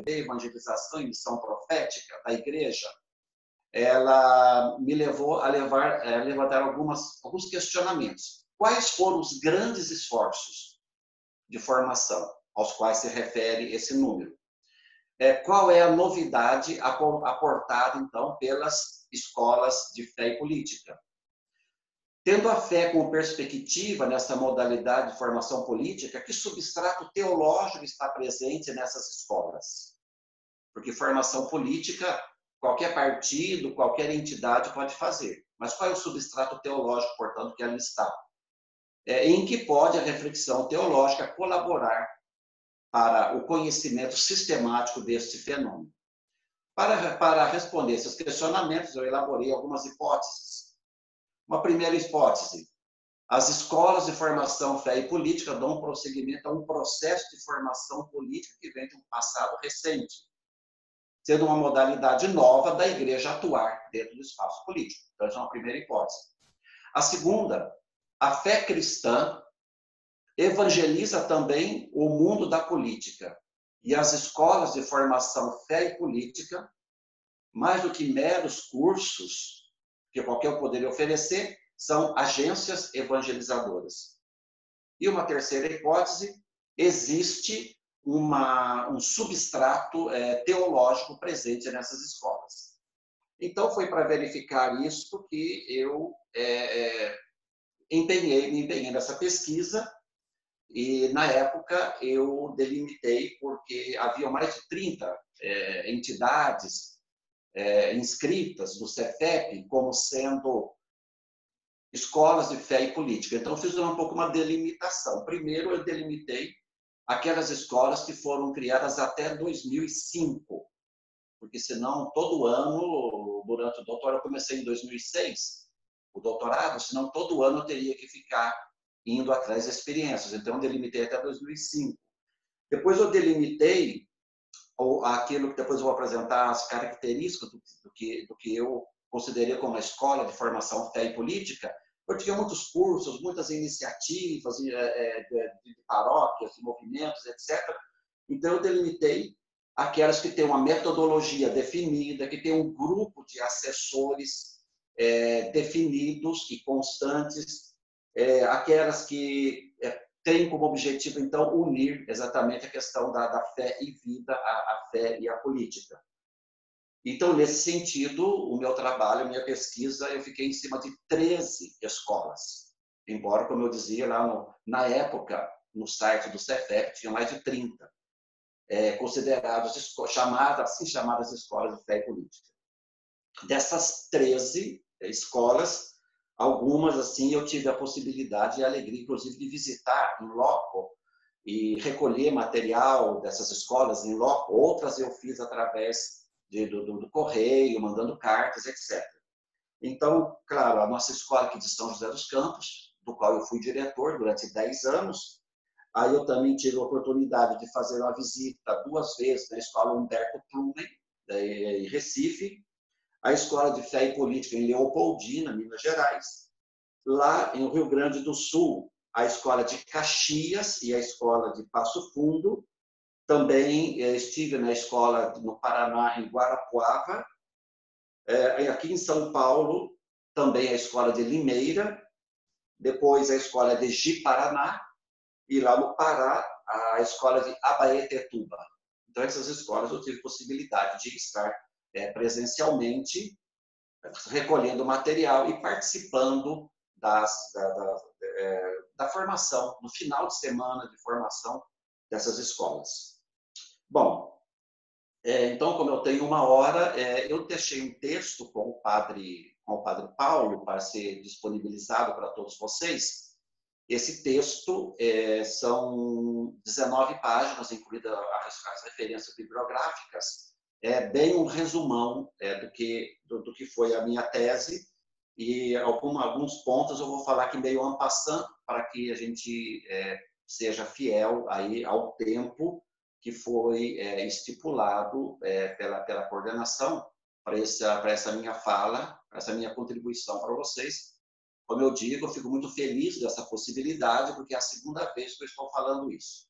evangelização e missão profética da igreja, ela me levou a levantar alguns questionamentos. Quais foram os grandes esforços de formação aos quais se refere esse número? Qual é a novidade aportada, então, pelas escolas de fé e política? Tendo a fé como perspectiva nessa modalidade de formação política, que substrato teológico está presente nessas escolas? Porque formação política, qualquer partido, qualquer entidade pode fazer. Mas qual é o substrato teológico, portanto, que ali está? Em que pode a reflexão teológica colaborar para o conhecimento sistemático deste fenômeno? Para responder esses questionamentos, eu elaborei algumas hipóteses. Uma primeira hipótese: as escolas de formação fé e política dão prosseguimento a um processo de formação política que vem de um passado recente, sendo uma modalidade nova da igreja atuar dentro do espaço político. Então, essa é uma primeira hipótese. A segunda: a fé cristã evangeliza também o mundo da política. E as escolas de formação fé e política, mais do que meros cursos que qualquer um poderia oferecer, são agências evangelizadoras. E uma terceira hipótese: existe um substrato teológico presente nessas escolas. Então, foi para verificar isso que eu me empenhei nessa pesquisa. E, na época, eu delimitei, porque havia mais de 30 entidades inscritas no Cefep como sendo escolas de fé e política. Então, eu fiz um pouco uma delimitação. Primeiro, eu delimitei aquelas escolas que foram criadas até 2005, porque senão, todo ano, durante o doutorado, eu comecei em 2006, o doutorado, senão todo ano eu teria que ficar indo atrás de experiências. Então, eu delimitei até 2005. Depois, eu delimitei aquilo que depois eu vou apresentar, as características do que eu considerei como uma escola de formação fé e política. Eu tinha muitos cursos, muitas iniciativas de paróquias, de movimentos, etc. Então, eu delimitei aquelas que têm uma metodologia definida, que têm um grupo de assessores definidos e constantes, aquelas que têm como objetivo, então, unir exatamente a questão da fé e vida, a fé e a política. Então, nesse sentido, o meu trabalho, a minha pesquisa, eu fiquei em cima de 13 escolas. Embora, como eu dizia lá na época, no site do Cefep, tinha mais de 30 consideradas assim chamadas escolas de fé e política. Dessas 13 escolas, algumas, assim, eu tive a possibilidade e a alegria, inclusive, de visitar em loco e recolher material dessas escolas em loco. Outras eu fiz através do correio, mandando cartas, etc. Então, claro, a nossa escola aqui de São José dos Campos, do qual eu fui diretor durante 10 anos, aí eu também tive a oportunidade de fazer uma visita 2 vezes na escola Humberto Plumen, em Recife, a escola de fé e política em Leopoldina, Minas Gerais, lá em Rio Grande do Sul, a escola de Caxias e a escola de Passo Fundo. Também estive na escola no Paraná, em Guarapuava. Aqui em São Paulo, também a escola de Limeira. Depois a escola de Ji-Paraná. E lá no Pará, a escola de Abaetetuba. Então, essas escolas eu tive possibilidade de estar presencialmente, recolhendo material e participando da formação, no final de semana de formação dessas escolas. Bom, então, como eu tenho 1 hora, eu deixei um texto com o padre Paulo para ser disponibilizado para todos vocês. Esse texto são 19 páginas, incluídas as referências bibliográficas. É bem um resumão do que foi a minha tese, e alguns pontos eu vou aqui aqui meio en passant, para que a gente seja fiel aí ao tempo que foi estipulado pela coordenação para essa minha fala, para essa minha contribuição para vocês. Como eu digo, eu fico muito feliz dessa possibilidade, porque é a segunda vez que eu estou falando isso.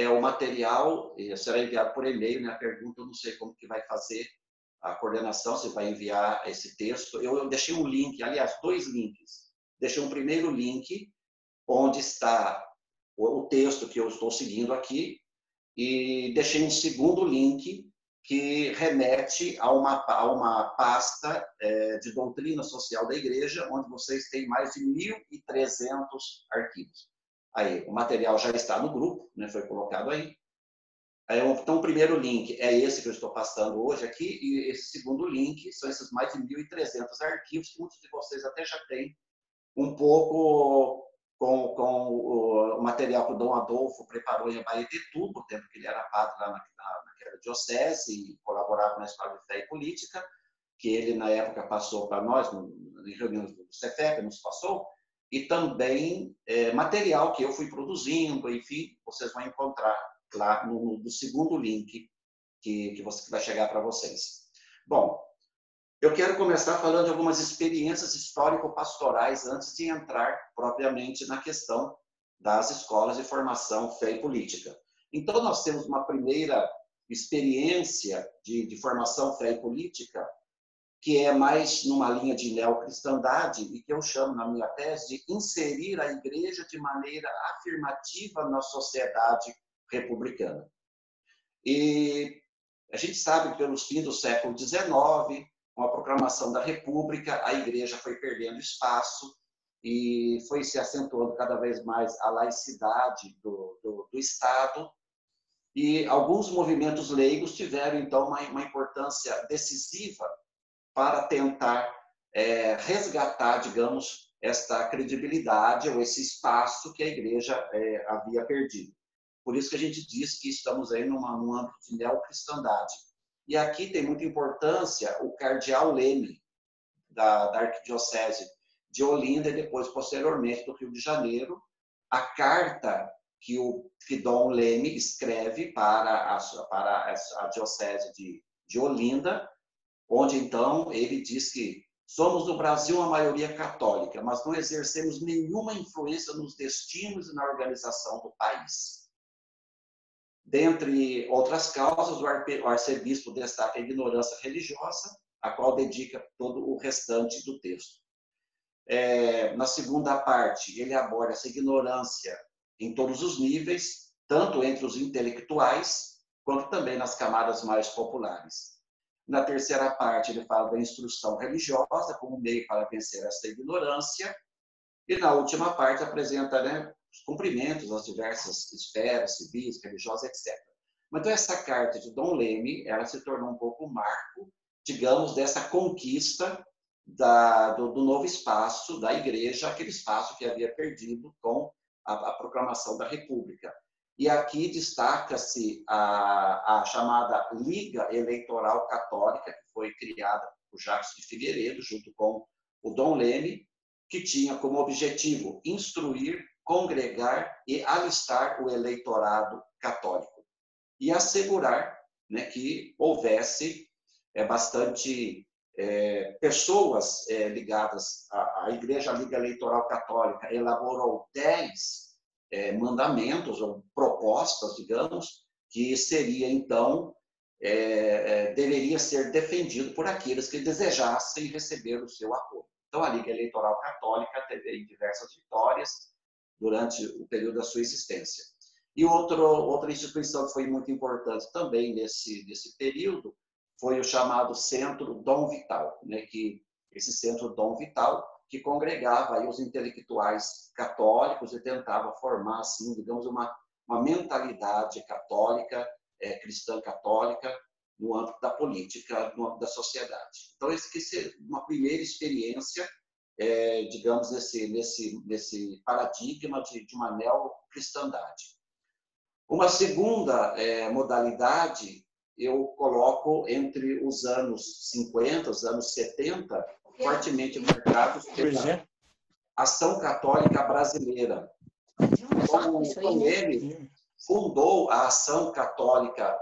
O material será enviado por e-mail, né? A pergunta, eu não sei como que vai fazer a coordenação, se vai enviar esse texto. Eu deixei um link, aliás, 2 links. Deixei um primeiro link, onde está o texto que eu estou seguindo aqui, e deixei um segundo link que remete a uma pasta de doutrina social da igreja, onde vocês têm mais de 1.300 arquivos. Aí, o material já está no grupo, né, foi colocado aí. Então, o primeiro link é esse que eu estou passando hoje aqui, e esse segundo link são esses mais de 1.300 arquivos, que muitos de vocês até já têm um pouco com o material que o Dom Adolfo preparou em Abaetetuba, o tempo que ele era padre lá naquela diocese e colaborava na Escola de Fé e Política, que ele, na época, passou para nós, em reuniões do CEFEP, nos passou, e também material que eu fui produzindo, enfim, vocês vão encontrar lá no segundo link que vai chegar para vocês. Bom, eu quero começar falando de algumas experiências histórico-pastorais antes de entrar propriamente na questão das escolas de formação Fé e Política. Então, nós temos uma primeira experiência de formação Fé e Política, que é mais numa linha de neocristandade e que eu chamo, na minha tese, de inserir a igreja de maneira afirmativa na sociedade republicana. E a gente sabe que pelos fins do século XIX, com a proclamação da República, a igreja foi perdendo espaço e foi se acentuando cada vez mais a laicidade do Estado. E alguns movimentos leigos tiveram, então, uma importância decisiva para tentar resgatar, digamos, esta credibilidade ou esse espaço que a igreja havia perdido. Por isso que a gente diz que estamos aí num âmbito de neocristandade. E aqui tem muita importância o cardeal Leme, da Arquidiocese de Olinda, e depois, posteriormente, do Rio de Janeiro, a carta que Dom Leme escreve para a Diocese de Olinda, onde, então, ele diz que somos no Brasil uma maioria católica, mas não exercemos nenhuma influência nos destinos e na organização do país. Dentre outras causas, o arcebispo destaca a ignorância religiosa, a qual dedica todo o restante do texto. Na segunda parte, ele aborda essa ignorância em todos os níveis, tanto entre os intelectuais, quanto também nas camadas mais populares. Na terceira parte, ele fala da instrução religiosa como meio para vencer essa ignorância. E na última parte, apresenta, né, os cumprimentos das diversas esferas civis, religiosas, etc. Mas então, essa carta de Dom Leme, ela se tornou um pouco o marco, digamos, dessa conquista do novo espaço da igreja, aquele espaço que havia perdido com a proclamação da República. E aqui destaca-se a chamada Liga Eleitoral Católica, que foi criada por Jacques de Figueiredo, junto com o Dom Leme, que tinha como objetivo instruir, congregar e alistar o eleitorado católico e assegurar, né, que houvesse bastante pessoas ligadas à Igreja. A Liga Eleitoral Católica elaborou 10 mandamentos ou propostas, digamos, que seria, então, deveria ser defendido por aqueles que desejassem receber o seu apoio. Então, a Liga Eleitoral Católica teve diversas vitórias durante o período da sua existência. E outra instituição que foi muito importante também nesse período foi o chamado Centro Dom Vital, né, que esse Centro Dom Vital, que congregava aí os intelectuais católicos e tentava formar, assim, digamos, uma mentalidade católica, cristã católica, no âmbito da política, no âmbito da sociedade. Então, essa é uma primeira experiência, digamos, nesse paradigma de uma neocristandade. Uma segunda modalidade eu coloco entre os anos 50, os anos 70, fortemente marcados pela ação católica brasileira. Então, ele fundou a ação católica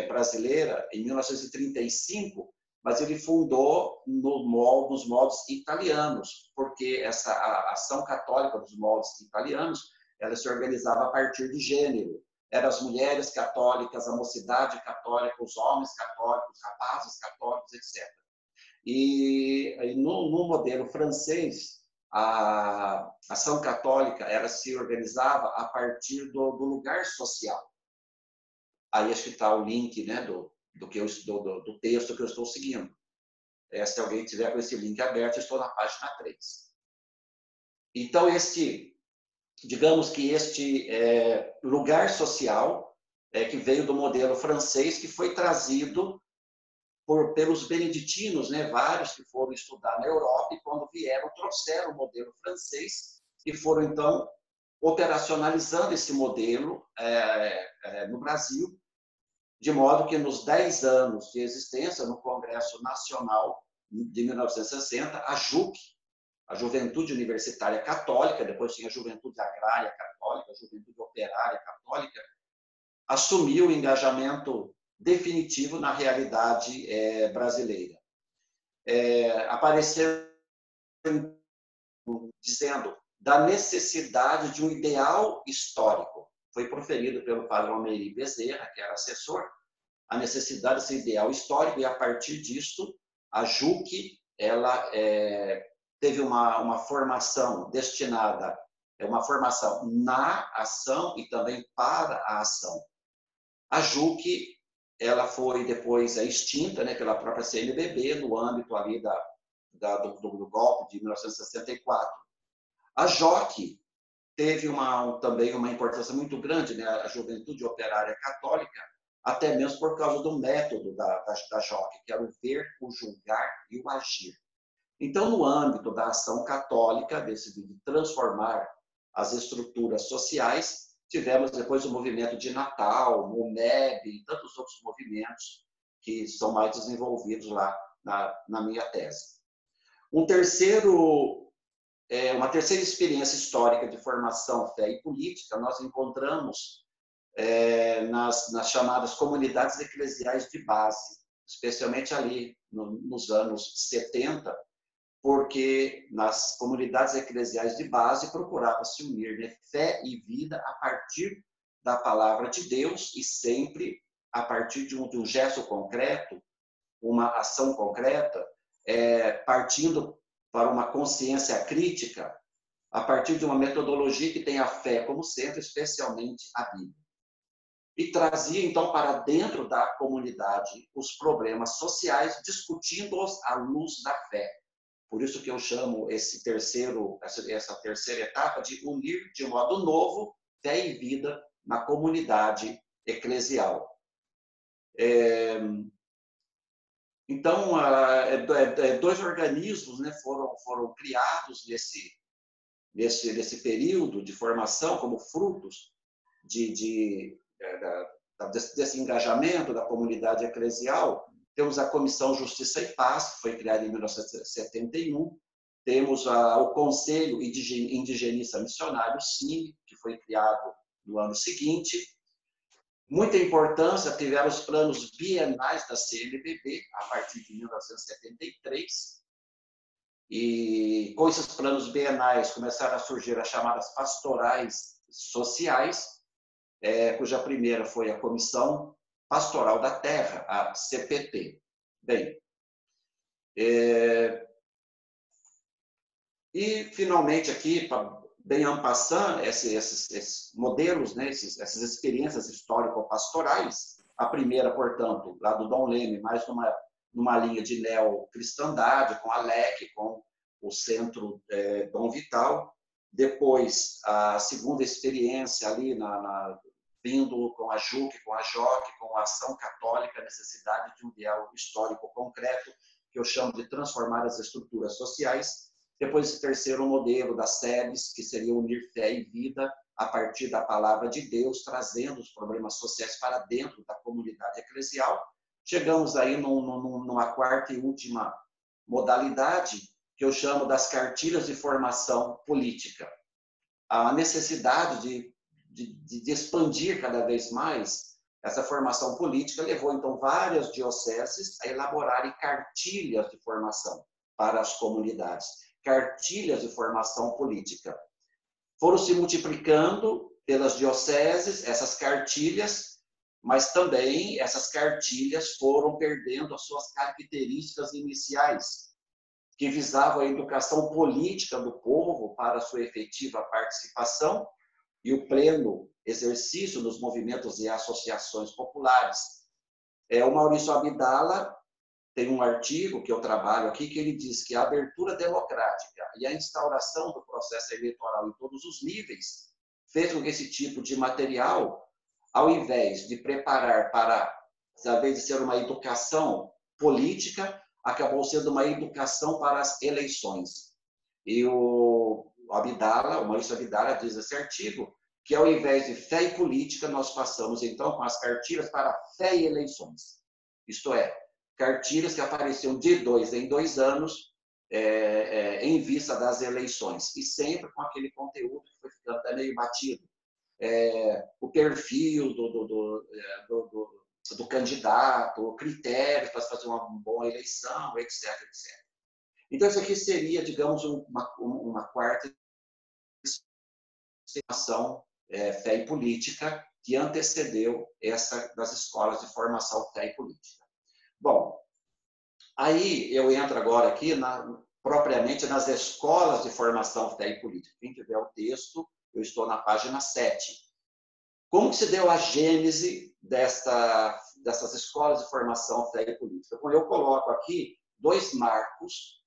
brasileira em 1935, mas ele fundou nos moldes italianos, porque a ação católica dos moldes italianos, ela se organizava a partir de gênero. eram as mulheres católicas, a mocidade católica, os homens católicos, os rapazes católicos, etc. E no modelo francês, a ação católica ela se organizava a partir do lugar social. Aí acho que está o link, né, do texto que eu estou seguindo. Se alguém tiver com esse link aberto, eu estou na página 3. Então, digamos que este lugar social que veio do modelo francês, que foi trazido pelos beneditinos, né, vários que foram estudar na Europa e quando vieram, trouxeram o modelo francês e foram, então, operacionalizando esse modelo no Brasil, de modo que nos 10 anos de existência, no Congresso Nacional de 1960, a JUC, a Juventude Universitária Católica, depois tinha a Juventude Agrária Católica, a Juventude Operária Católica, assumiu o engajamento definitivo na realidade brasileira. Apareceu dizendo da necessidade de um ideal histórico. Foi proferido pelo padre Almeri Bezerra, que era assessor, a necessidade desse ideal histórico, e a partir disso, a JUC ela teve uma formação destinada, uma formação na ação e também para a ação. A JUC ela foi depois extinta, né, pela própria CNBB, no âmbito ali do golpe de 1964. A JOC teve também uma importância muito grande, né, a Juventude Operária Católica, até mesmo por causa do método da JOC, que era o ver, o julgar e o agir. Então, no âmbito da ação católica, de transformar as estruturas sociais, tivemos depois o movimento de Natal, o MEB e tantos outros movimentos que são mais desenvolvidos lá na minha tese. Uma terceira experiência histórica de formação, fé e política, nós encontramos nas chamadas comunidades eclesiais de base, especialmente ali nos anos 70, porque nas comunidades eclesiais de base procurava-se unir, né, fé e vida a partir da palavra de Deus e sempre a partir de um gesto concreto, uma ação concreta, partindo para uma consciência crítica, a partir de uma metodologia que tem a fé como centro, especialmente a Bíblia. E trazia, então, para dentro da comunidade os problemas sociais, discutindo-os à luz da fé. Por isso que eu chamo essa terceira etapa de unir de modo novo fé e vida na comunidade eclesial. Então, dois organismos, né, foram criados nesse período de formação como frutos desse engajamento da comunidade eclesial. Temos a Comissão Justiça e Paz, que foi criada em 1971. Temos o Conselho Indigenista Missionário, CIMI, que foi criado no ano seguinte. Muita importância tiveram os planos bienais da CNBB, a partir de 1973. E com esses planos bienais começaram a surgir as chamadas pastorais sociais, cuja primeira foi a Comissão Pastoral da Terra, a CPT. Bem, e finalmente aqui, bem en passant, esses modelos, né, essas experiências histórico-pastorais, a primeira, portanto, lá do Dom Leme, mais numa linha de neocristandade, com a LEC, com o Centro Dom Vital. Depois, a segunda experiência ali vindo com a JUC, com a JOC, com a ação católica, a necessidade de um ideal histórico concreto, que eu chamo de transformar as estruturas sociais. Depois, esse terceiro modelo das SEBs, que seria unir fé e vida a partir da palavra de Deus, trazendo os problemas sociais para dentro da comunidade eclesial. Chegamos aí numa quarta e última modalidade, que eu chamo das cartilhas de formação política. A necessidade de expandir cada vez mais essa formação política levou, então, várias dioceses a elaborarem cartilhas de formação para as comunidades, cartilhas de formação política. Foram se multiplicando pelas dioceses, essas cartilhas, mas também essas cartilhas foram perdendo as suas características iniciais, que visavam a educação política do povo para sua efetiva participação e o pleno exercício dos movimentos e associações populares. O Maurício Abdala tem um artigo que eu trabalho aqui, que ele diz que a abertura democrática e a instauração do processo eleitoral em todos os níveis fez com que esse tipo de material, ao invés de preparar para, ao invés de ser uma educação política, acabou sendo uma educação para as eleições. E o Maurício Abdala diz nesse artigo que, ao invés de fé e política, nós passamos, então, com as cartilhas para fé e eleições. Isto é, cartilhas que apareciam de 2 em 2 anos em vista das eleições, e sempre com aquele conteúdo que foi ficando até meio batido. O perfil do candidato, critérios para fazer uma boa eleição, etc, etc. Então, isso aqui seria, digamos, uma quarta situação, fé e política, que antecedeu essa das escolas de formação fé e política. Bom, aí eu entro agora aqui propriamente nas escolas de formação fé e política. Quem tiver o texto, eu estou na página 7. Como que se deu a gênese dessas escolas de formação fé e política? Bom, eu coloco aqui 2 marcos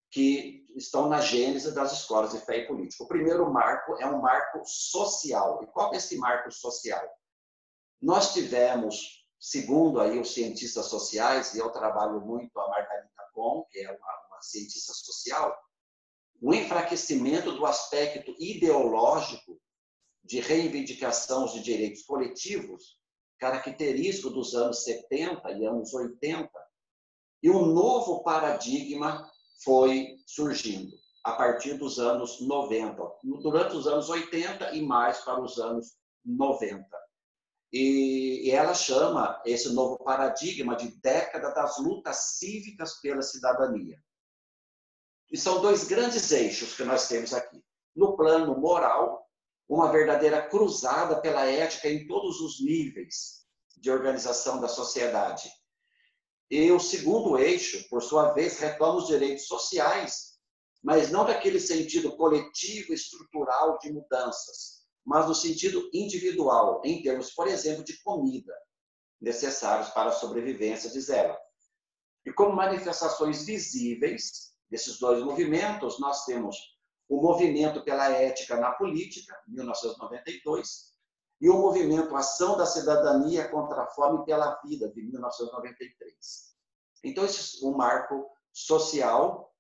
que estão na gênese das escolas de fé e política. O primeiro marco é um marco social. E qual é esse marco social? Nós tivemos, segundo aí os cientistas sociais, e eu trabalho muito a Margarita Kohn, que é uma cientista social, o enfraquecimento do aspecto ideológico de reivindicação de direitos coletivos, característico dos anos 70 e anos 80, e um novo paradigma foi surgindo a partir dos anos 90, durante os anos 80 e mais para os anos 90. E ela chama esse novo paradigma de década das lutas cívicas pela cidadania. E são 2 grandes eixos que nós temos aqui. No plano moral, uma verdadeira cruzada pela ética em todos os níveis de organização da sociedade. E o segundo eixo, por sua vez, retoma os direitos sociais, mas não daquele sentido coletivo, estrutural de mudanças, mas no sentido individual, em termos, por exemplo, de comida, necessários para a sobrevivência, diz ela. E como manifestações visíveis desses 2 movimentos, nós temos o movimento pela ética na política, 1992, e o movimento Ação da Cidadania contra a Fome pela Vida, de 1993. Então, esse é um marco social,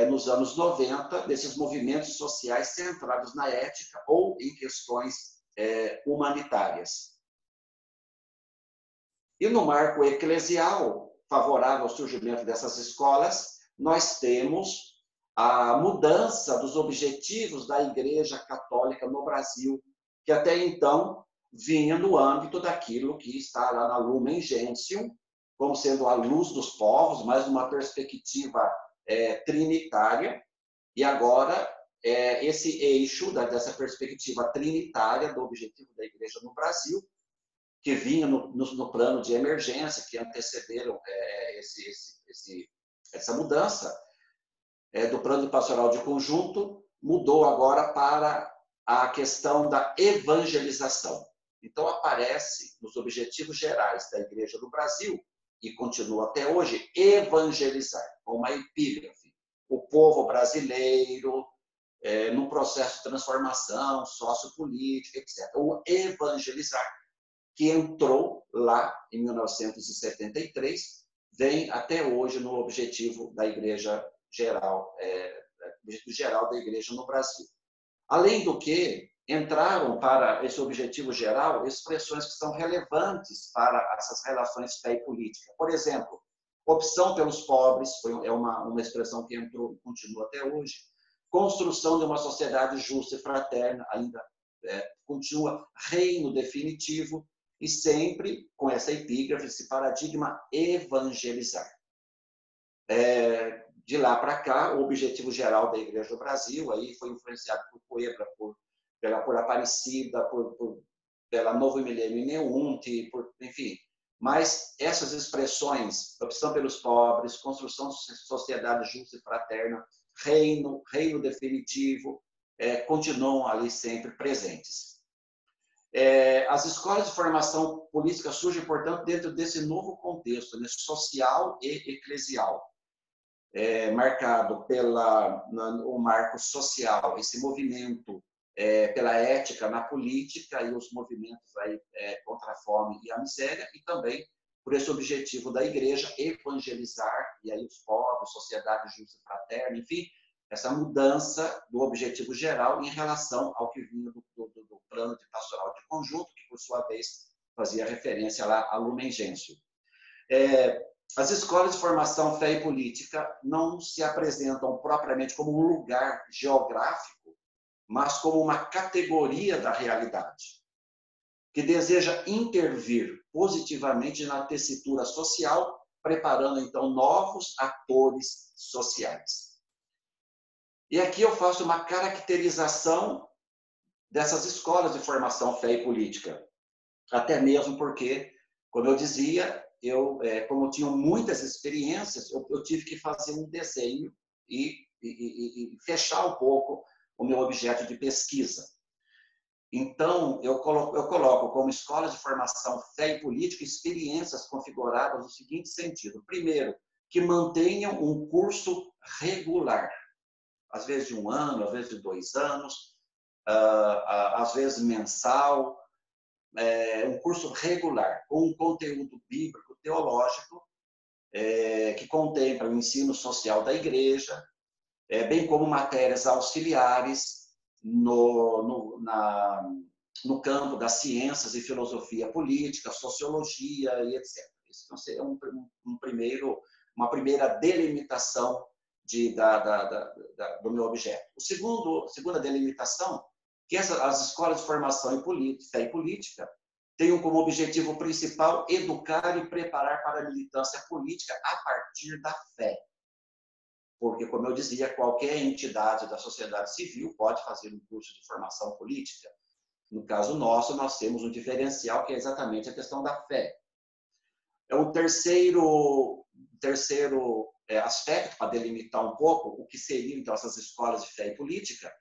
nos anos 90, desses movimentos sociais centrados na ética ou em questões humanitárias. E no marco eclesial, favorável ao surgimento dessas escolas, nós temos a mudança dos objetivos da Igreja Católica no Brasil, que até então vinha no âmbito daquilo que está lá na Lumen Gentium, como sendo a luz dos povos, mas numa perspectiva trinitária. E agora, esse eixo dessa perspectiva trinitária do objetivo da Igreja no Brasil, que vinha no plano de emergência, que antecederam essa mudança, do plano de pastoral de conjunto, mudou agora para a questão da evangelização. Então, aparece nos objetivos gerais da Igreja do Brasil, e continua até hoje, evangelizar, com uma epígrafe. O povo brasileiro, num processo de transformação sociopolítica, etc. O evangelizar, que entrou lá em 1973, vem até hoje no objetivo da Igreja geral, objetivo geral da Igreja no Brasil. Além do que, entraram para esse objetivo geral expressões que são relevantes para essas relações fé e política. Por exemplo, opção pelos pobres, é uma expressão que entrou e continua até hoje. Construção de uma sociedade justa e fraterna, ainda continua. Reino definitivo, e sempre com essa epígrafe, esse paradigma evangelizar. De lá para cá, o objetivo geral da Igreja do Brasil aí foi influenciado por Puebla, por por Aparecida, pela Novo Milênio em Neunte, enfim. Mas essas expressões, opção pelos pobres, construção de sociedade justa e fraterna, reino definitivo, continuam ali sempre presentes. As escolas de formação política surgem, portanto, dentro desse novo contexto, né, social e eclesial, marcado o marco social, esse movimento pela ética na política e os movimentos aí, contra a fome e a miséria, e também por esse objetivo da igreja, evangelizar, e aí os povos, sociedade justa e fraterna, enfim, essa mudança do objetivo geral em relação ao que vinha do plano de pastoral de conjunto, que, por sua vez, fazia referência lá a Lumen Gentium. As escolas de formação fé e política não se apresentam propriamente como um lugar geográfico, mas como uma categoria da realidade, que deseja intervir positivamente na tessitura social, preparando, então, novos atores sociais. E aqui eu faço uma caracterização dessas escolas de formação fé e política, até mesmo porque, como eu dizia, como eu tinha muitas experiências, eu tive que fazer um desenho e fechar um pouco o meu objeto de pesquisa. Então, eu coloco como escola de formação fé e política experiências configuradas no seguinte sentido. Primeiro, que mantenham um curso regular, às vezes de 1 ano, às vezes de 2 anos, às vezes mensal, um curso regular, com um conteúdo bíblico, teológico, que contempla o ensino social da igreja, bem como matérias auxiliares no campo das ciências e filosofia política, sociologia e etc. Isso é uma primeira delimitação do meu objeto. Segunda delimitação, que as escolas de formação fé e política tenham como objetivo principal educar e preparar para a militância política a partir da fé. Porque, como eu dizia, qualquer entidade da sociedade civil pode fazer um curso de formação política. No caso nosso, nós temos um diferencial que é exatamente a questão da fé. O terceiro aspecto, para delimitar um pouco o que seriam então essas escolas de fé e política,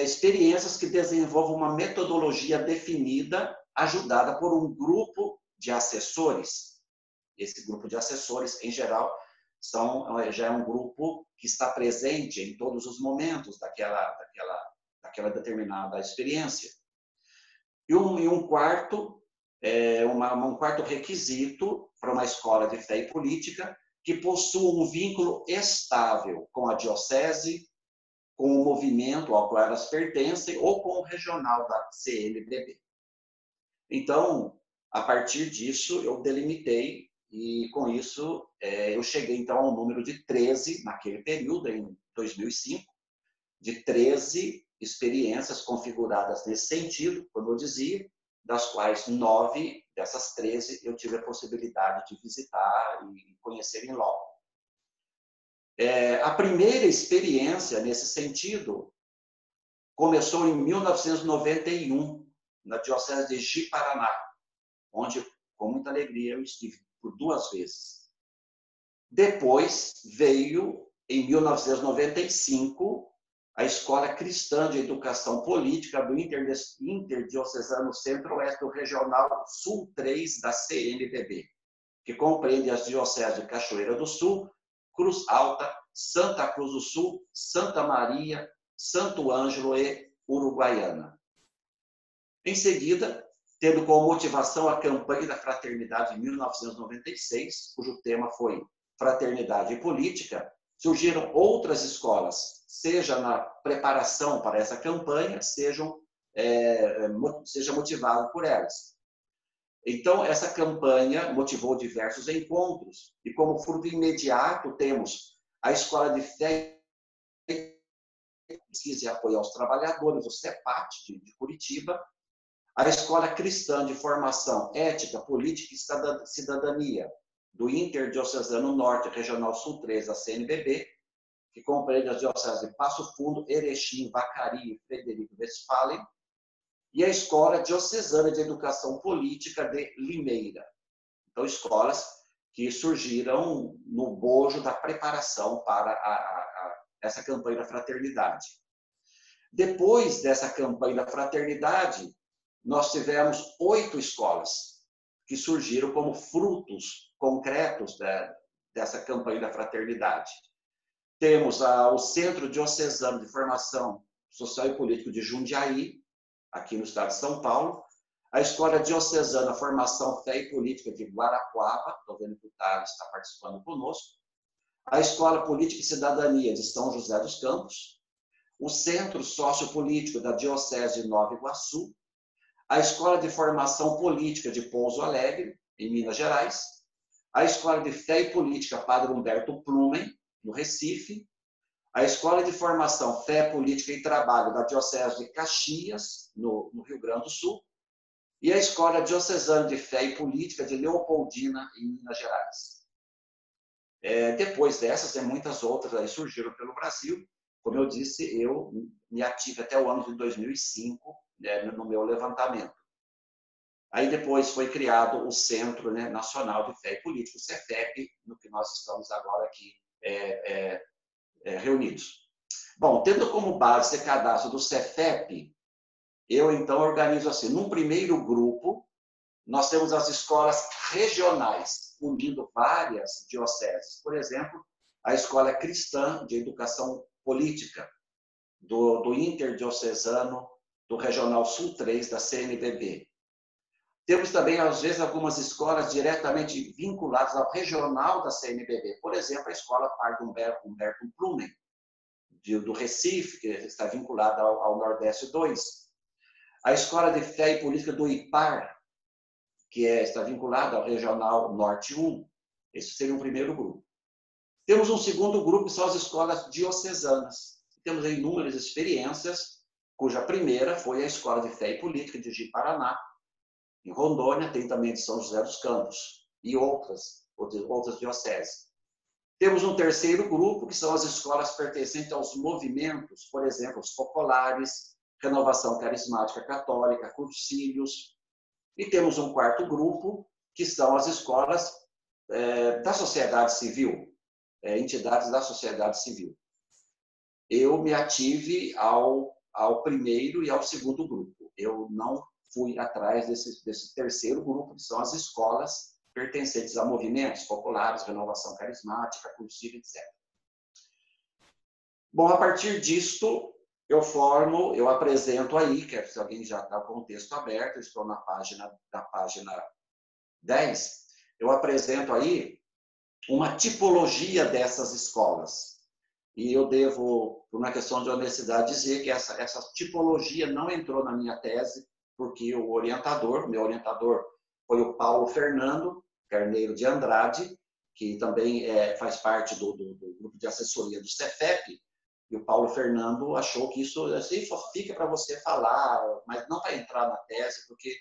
experiências que desenvolvam uma metodologia definida, ajudada por um grupo de assessores. Esse grupo de assessores, em geral, já é um grupo que está presente em todos os momentos daquela determinada experiência. E um quarto requisito para uma escola de fé e política que possua um vínculo estável com a diocese, com o movimento ao qual elas pertencem ou com o regional da CNBB. Então, a partir disso, eu delimitei e, com isso, eu cheguei, então, ao número de 13, naquele período, em 2005, de 13 experiências configuradas nesse sentido, como eu dizia, das quais 9 dessas 13 eu tive a possibilidade de visitar e conhecer em loco. A primeira experiência, nesse sentido, começou em 1991, na Diocese de Ji-Paraná, onde, com muita alegria, eu estive por 2 vezes. Depois veio, em 1995, a Escola Cristã de Educação Política do Interdiocesano Centro-Oeste do Regional Sul 3 da CNBB, que compreende as dioceses de Cachoeira do Sul, Cruz Alta, Santa Cruz do Sul, Santa Maria, Santo Ângelo e Uruguaiana. Em seguida, tendo como motivação a campanha da Fraternidade de 1996, cujo tema foi Fraternidade e Política, surgiram outras escolas, seja na preparação para essa campanha, seja motivado por elas. Então, essa campanha motivou diversos encontros, e como fruto imediato temos a Escola de Fé, Pesquisa e Apoio aos Trabalhadores, o CEPAT, de Curitiba, a Escola Cristã de Formação Ética, Política e Cidadania, do Interdiocesano Norte, Regional Sul 3, da CNBB, que compreende as dioceses de Passo Fundo, Erechim, Vacaria e Frederico Westphalen, e a Escola Diocesana de Educação Política de Limeira. Então, escolas que surgiram no bojo da preparação para essa campanha da fraternidade. Depois dessa campanha da fraternidade, nós tivemos 8 escolas que surgiram como frutos concretos dessa campanha da fraternidade. Temos o Centro Diocesano de Formação Social e Político de Jundiaí, aqui no estado de São Paulo, a Escola Diocesana Formação Fé e Política de Guarapuava, estou vendo que o Thales está participando conosco, a Escola Política e Cidadania de São José dos Campos, o Centro Sociopolítico da Diocese de Nova Iguaçu, a Escola de Formação Política de Pouso Alegre, em Minas Gerais, a Escola de Fé e Política Padre Humberto Plumen, no Recife, a Escola de Formação Fé, Política e Trabalho da Diocese de Caxias, no Rio Grande do Sul, e a Escola Diocesana de Fé e Política de Leopoldina, em Minas Gerais. Depois dessas, muitas outras aí surgiram pelo Brasil. Como eu disse, eu me ative até o ano de 2005, no meu levantamento. Aí depois foi criado o Centro Nacional de Fé e Política, o CEFEP, no que nós estamos agora aqui reunidos. Bom, tendo como base esse cadastro do CEFEP, eu então organizo assim, num primeiro grupo, nós temos as escolas regionais, unindo várias dioceses. Por exemplo, a Escola Cristã de Educação Política, do Interdiocesano, do Regional Sul 3, da CNBB. Temos também, às vezes, algumas escolas diretamente vinculadas ao regional da CNBB. Por exemplo, a Escola Padre Humberto Plumen, do Recife, que está vinculada ao Nordeste 2. A Escola de Fé e Política do IPAR, que está vinculada ao Regional Norte 1. Esse seria um primeiro grupo. Temos um segundo grupo, que são as escolas diocesanas. Temos inúmeras experiências, cuja primeira foi a Escola de Fé e Política de Ji-Paraná, em Rondônia, tem também de São José dos Campos, e outras dioceses. Temos um terceiro grupo, que são as escolas pertencentes aos movimentos, por exemplo, os Focolares, Renovação Carismática Católica, Cursilhos. E temos um quarto grupo, que são as escolas da sociedade civil, entidades da sociedade civil. Eu me ative ao primeiro e ao segundo grupo. Eu não fui atrás desse terceiro grupo, que são as escolas pertencentes a movimentos populares, renovação carismática, cursilho, etc. Bom, a partir disto, eu apresento aí, que se alguém já está com o texto aberto, eu estou na página 10, eu apresento aí uma tipologia dessas escolas. E eu devo, por uma questão de honestidade, dizer que essa tipologia não entrou na minha tese, porque meu orientador foi o Paulo Fernando Carneiro de Andrade, que também faz parte do grupo de assessoria do CEFEP, e o Paulo Fernando achou que isso assim, só fica para você falar, mas não vai entrar na tese, porque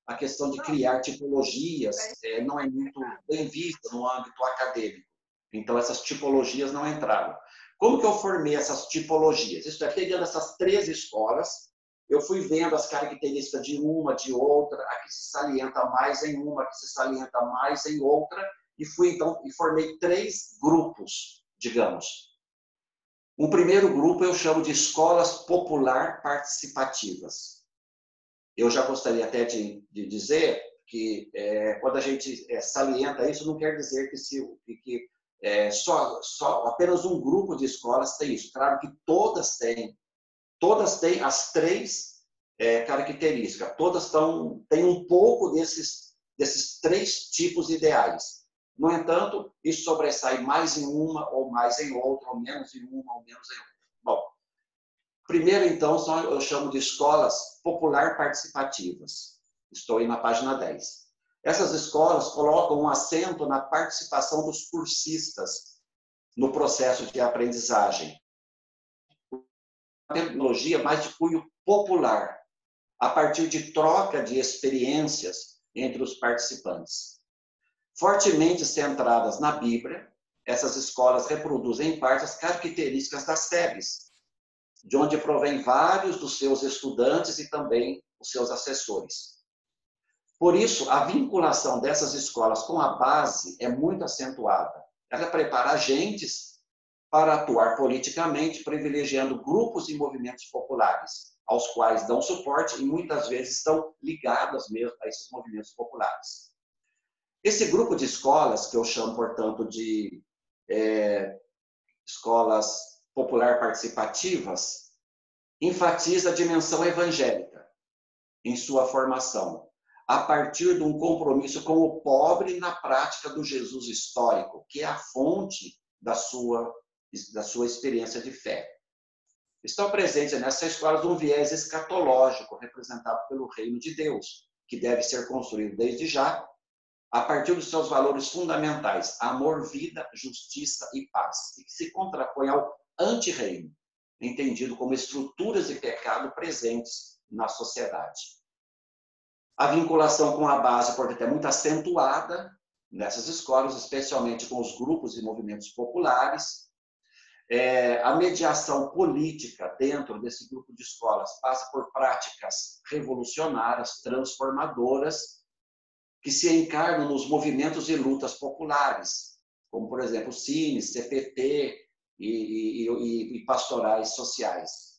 a questão de criar tipologias não é muito bem vista no âmbito acadêmico. Então, essas tipologias não entraram. Como que eu formei essas tipologias? Isso é, pegando essas 13 escolas, eu fui vendo as características de uma, de outra, a que se salienta mais em uma, a que se salienta mais em outra, e formei 3 grupos, digamos. Um primeiro grupo eu chamo de escolas popular participativas. Eu já gostaria até de dizer que quando a gente salienta isso, não quer dizer que apenas um grupo de escolas tem isso. Claro que todas têm as 3 características, todas têm um pouco desses 3 tipos ideais. No entanto, isso sobressai mais em uma, ou mais em outra, ou menos em uma, ou menos em outra. Bom, primeiro, então, eu chamo de escolas popular participativas. Estou aí na página 10. Essas escolas colocam um acento na participação dos cursistas no processo de aprendizagem. Uma tecnologia mais de cunho popular, a partir de troca de experiências entre os participantes. Fortemente centradas na Bíblia, essas escolas reproduzem, em parte, as características das SEBs, de onde provém vários dos seus estudantes e também os seus assessores. Por isso, a vinculação dessas escolas com a base é muito acentuada. Ela prepara agentes para atuar politicamente, privilegiando grupos e movimentos populares, aos quais dão suporte e muitas vezes estão ligadas mesmo a esses movimentos populares. Esse grupo de escolas, que eu chamo, portanto, de escolas popular participativas, enfatiza a dimensão evangélica em sua formação, a partir de um compromisso com o pobre na prática do Jesus histórico, que é a fonte da sua experiência de fé. Estão presentes nessas escolas um viés escatológico, representado pelo reino de Deus, que deve ser construído desde já, a partir dos seus valores fundamentais, amor, vida, justiça e paz, e que se contrapõe ao anti-reino, entendido como estruturas de pecado presentes na sociedade. A vinculação com a base, portanto, é muito acentuada nessas escolas, especialmente com os grupos e movimentos populares. A mediação política dentro desse grupo de escolas passa por práticas revolucionárias, transformadoras, que se encarnam nos movimentos e lutas populares, como, por exemplo, Cines, CPT e pastorais sociais.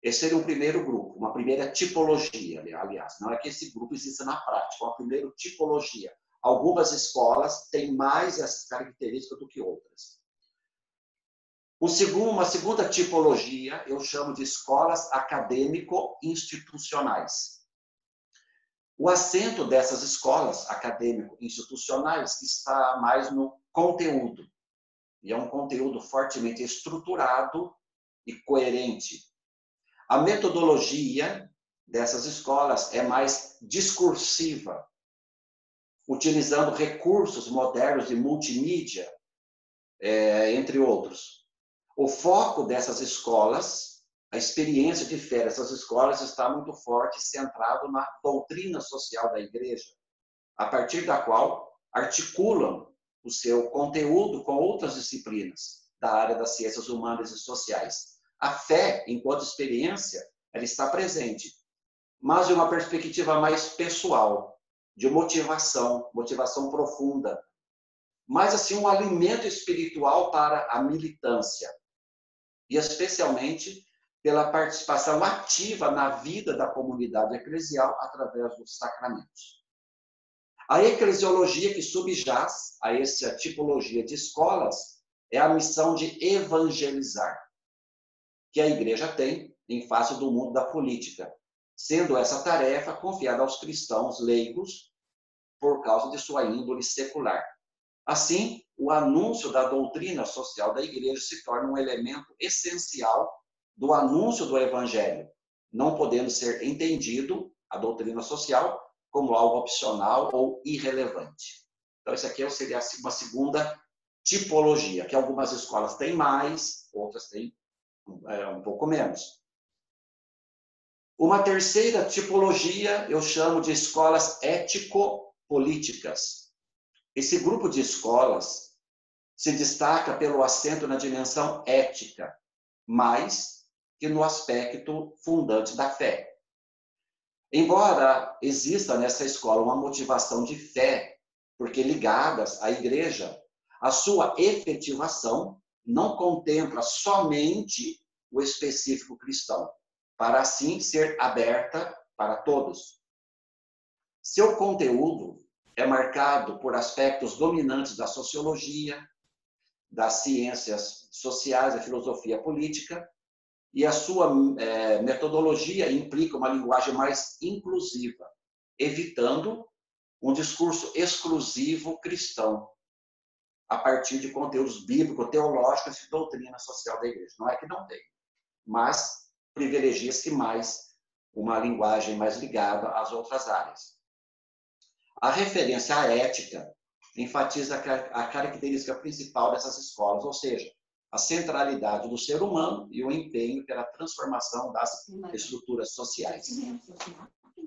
Esse seria um primeiro grupo, uma primeira tipologia, aliás. Não é que esse grupo exista na prática, é uma primeira tipologia. Algumas escolas têm mais essa característica do que outras. Uma segunda tipologia, eu chamo de escolas acadêmico-institucionais. O acento dessas escolas acadêmico-institucionais está mais no conteúdo. E é um conteúdo fortemente estruturado e coerente. A metodologia dessas escolas é mais discursiva, utilizando recursos modernos de multimídia, entre outros. O foco dessas escolas, a experiência de fé dessas escolas está muito forte, centrado na doutrina social da igreja, a partir da qual articulam o seu conteúdo com outras disciplinas da área das ciências humanas e sociais. A fé, enquanto experiência, ela está presente, mas de uma perspectiva mais pessoal, de motivação profunda, mas assim um alimento espiritual para a militância, e especialmente pela participação ativa na vida da comunidade eclesial através dos sacramentos. A eclesiologia que subjaz a essa tipologia de escolas é a missão de evangelizar, que a igreja tem em face do mundo da política, sendo essa tarefa confiada aos cristãos leigos por causa de sua índole secular. Assim, o anúncio da doutrina social da igreja se torna um elemento essencial do anúncio do evangelho, não podendo ser entendido, a doutrina social, como algo opcional ou irrelevante. Então, isso aqui seria uma segunda tipologia, que algumas escolas têm mais, outras têm um pouco menos. Uma terceira tipologia eu chamo de escolas ético-políticas. Esse grupo de escolas se destaca pelo acento na dimensão ética, mais que no aspecto fundante da fé. Embora exista nessa escola uma motivação de fé, porque ligadas à igreja, a sua efetivação não contempla somente o específico cristão, para assim ser aberta para todos. Seu conteúdo é marcado por aspectos dominantes da sociologia, das ciências sociais, da filosofia política, e a sua metodologia implica uma linguagem mais inclusiva, evitando um discurso exclusivo cristão, a partir de conteúdos bíblico-teológicos e doutrina social da igreja. Não é que não tem, mas privilegia-se mais uma linguagem mais ligada às outras áreas. A referência à ética enfatiza a característica principal dessas escolas, ou seja, a centralidade do ser humano e o empenho pela transformação das estruturas sociais.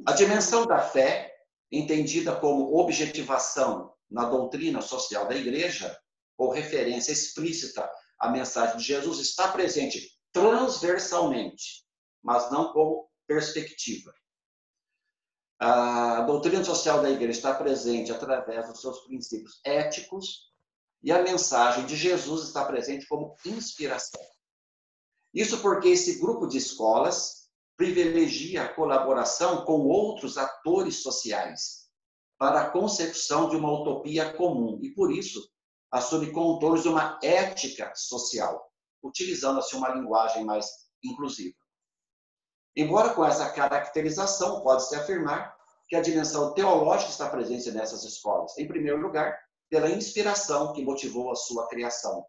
A dimensão da fé, entendida como objetivação na doutrina social da igreja, ou referência explícita à mensagem de Jesus está presente transversalmente, mas não como perspectiva. A doutrina social da igreja está presente através dos seus princípios éticos e a mensagem de Jesus está presente como inspiração. Isso porque esse grupo de escolas privilegia a colaboração com outros atores sociais para a concepção de uma utopia comum e, por isso, assume contornos de uma ética social, utilizando-se uma linguagem mais inclusiva. Embora com essa caracterização, pode-se afirmar que a dimensão teológica está presente nessas escolas. Em primeiro lugar, pela inspiração que motivou a sua criação,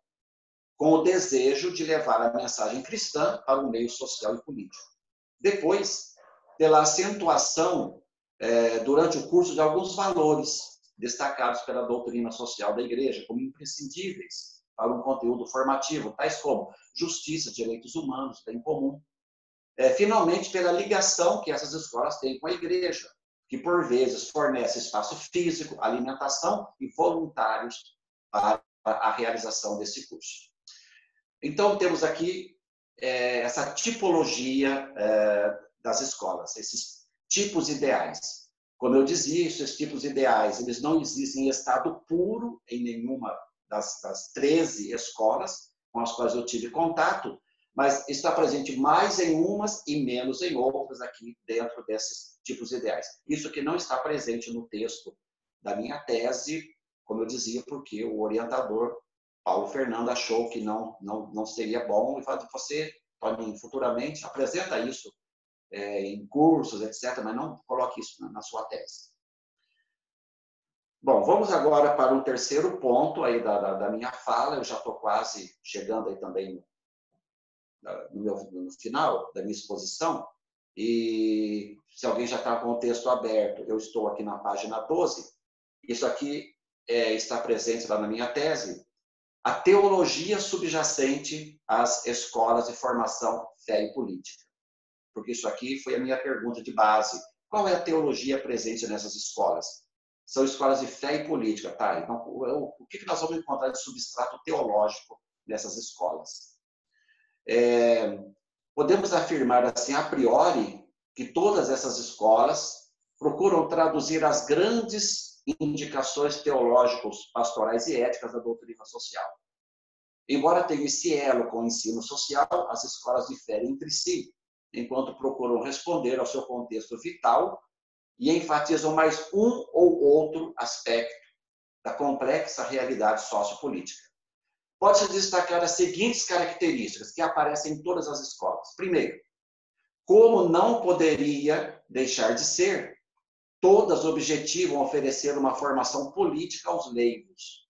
com o desejo de levar a mensagem cristã para o meio social e político. Depois, pela acentuação durante o curso de alguns valores destacados pela doutrina social da igreja como imprescindíveis para um conteúdo formativo, tais como justiça, direitos humanos, bem comum. Finalmente, pela ligação que essas escolas têm com a igreja, que por vezes fornece espaço físico, alimentação e voluntários para a realização desse curso. Então, temos aqui essa tipologia das escolas, esses tipos ideais. Como eu dizia, esses tipos ideais, eles não existem em estado puro em nenhuma das 13 escolas com as quais eu tive contato, mas está presente mais em umas e menos em outras aqui dentro desses tipos ideais. Isso que não está presente no texto da minha tese, como eu dizia, porque o orientador, Paulo Fernando, achou que não seria bom e falou, você, Toninho, futuramente apresenta isso em cursos, etc., mas não coloque isso na sua tese. Bom, vamos agora para um terceiro ponto aí da minha fala, eu já estou quase chegando aí também no final da minha exposição, e se alguém já está com o texto aberto, eu estou aqui na página 12, isso aqui está presente lá na minha tese, a teologia subjacente às escolas de formação fé e política. Porque isso aqui foi a minha pergunta de base. Qual é a teologia presente nessas escolas? São escolas de fé e política, tá? Então, o que nós vamos encontrar de substrato teológico nessas escolas? Podemos afirmar assim, a priori, que todas essas escolas procuram traduzir as grandes indicações teológicos, pastorais e éticas da doutrina social. Embora tenha esse elo com o ensino social, as escolas diferem entre si, enquanto procuram responder ao seu contexto vital e enfatizam mais um ou outro aspecto da complexa realidade sociopolítica. Pode-se destacar as seguintes características que aparecem em todas as escolas. Primeiro, como não poderia deixar de ser, todas objetivam oferecer uma formação política aos leigos,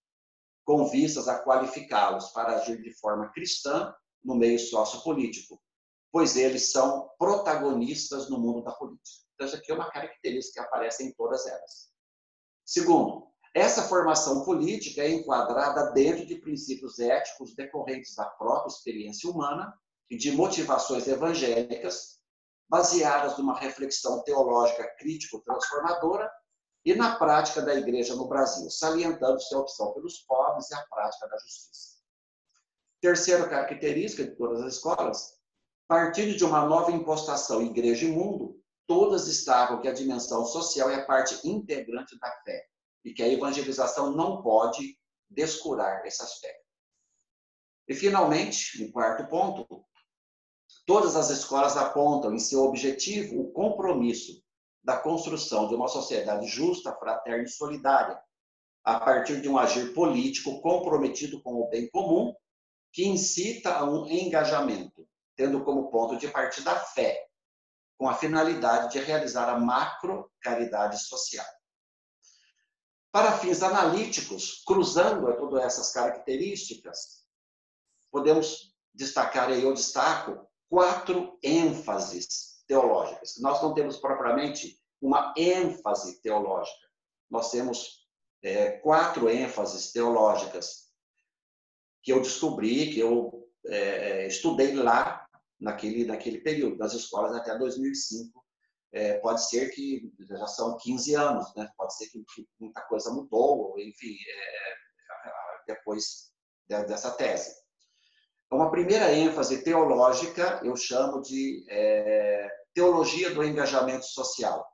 com vistas a qualificá-los para agir de forma cristã no meio sociopolítico, pois eles são protagonistas no mundo da política. Então, isso aqui é uma característica que aparece em todas elas. Segundo, essa formação política é enquadrada dentro de princípios éticos decorrentes da própria experiência humana e de motivações evangélicas, baseadas numa reflexão teológica crítico-transformadora e na prática da igreja no Brasil, salientando-se a opção pelos pobres e a prática da justiça. Terceira característica de todas as escolas, partindo de uma nova impostação igreja e mundo, todas destacam que a dimensão social é parte integrante da fé e que a evangelização não pode descurar esse aspecto. E, finalmente, um quarto ponto, todas as escolas apontam em seu objetivo o compromisso da construção de uma sociedade justa, fraterna e solidária, a partir de um agir político comprometido com o bem comum, que incita a um engajamento, tendo como ponto de partida a fé, com a finalidade de realizar a macro-caridade social. Para fins analíticos, cruzando todas essas características, podemos destacar, aí eu destaco, 4 ênfases teológicas. Nós não temos propriamente uma ênfase teológica. Nós temos 4 ênfases teológicas que eu descobri, que eu estudei lá naquele período, das escolas até 2005. Pode ser que já são 15 anos, né? Pode ser que muita coisa mudou, enfim, depois dessa tese. Uma primeira ênfase teológica eu chamo de teologia do engajamento social,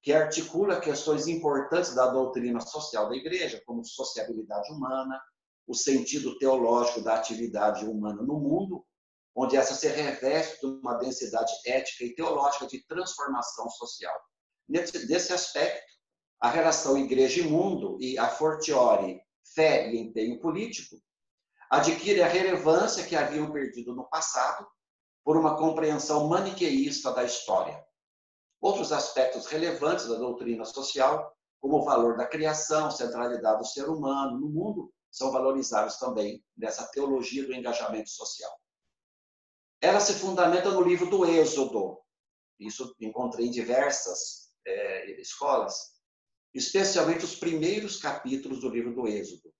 que articula questões importantes da doutrina social da Igreja, como sociabilidade humana, o sentido teológico da atividade humana no mundo, onde essa se reveste de uma densidade ética e teológica de transformação social. Nesse aspecto, a relação igreja e mundo e a fortiori fé e empenho político adquire a relevância que haviam perdido no passado por uma compreensão maniqueísta da história. Outros aspectos relevantes da doutrina social, como o valor da criação, centralidade do ser humano no mundo, são valorizados também nessa teologia do engajamento social. Ela se fundamenta no livro do Êxodo. Isso encontrei em diversas escolas, especialmente os primeiros capítulos do livro do Êxodo.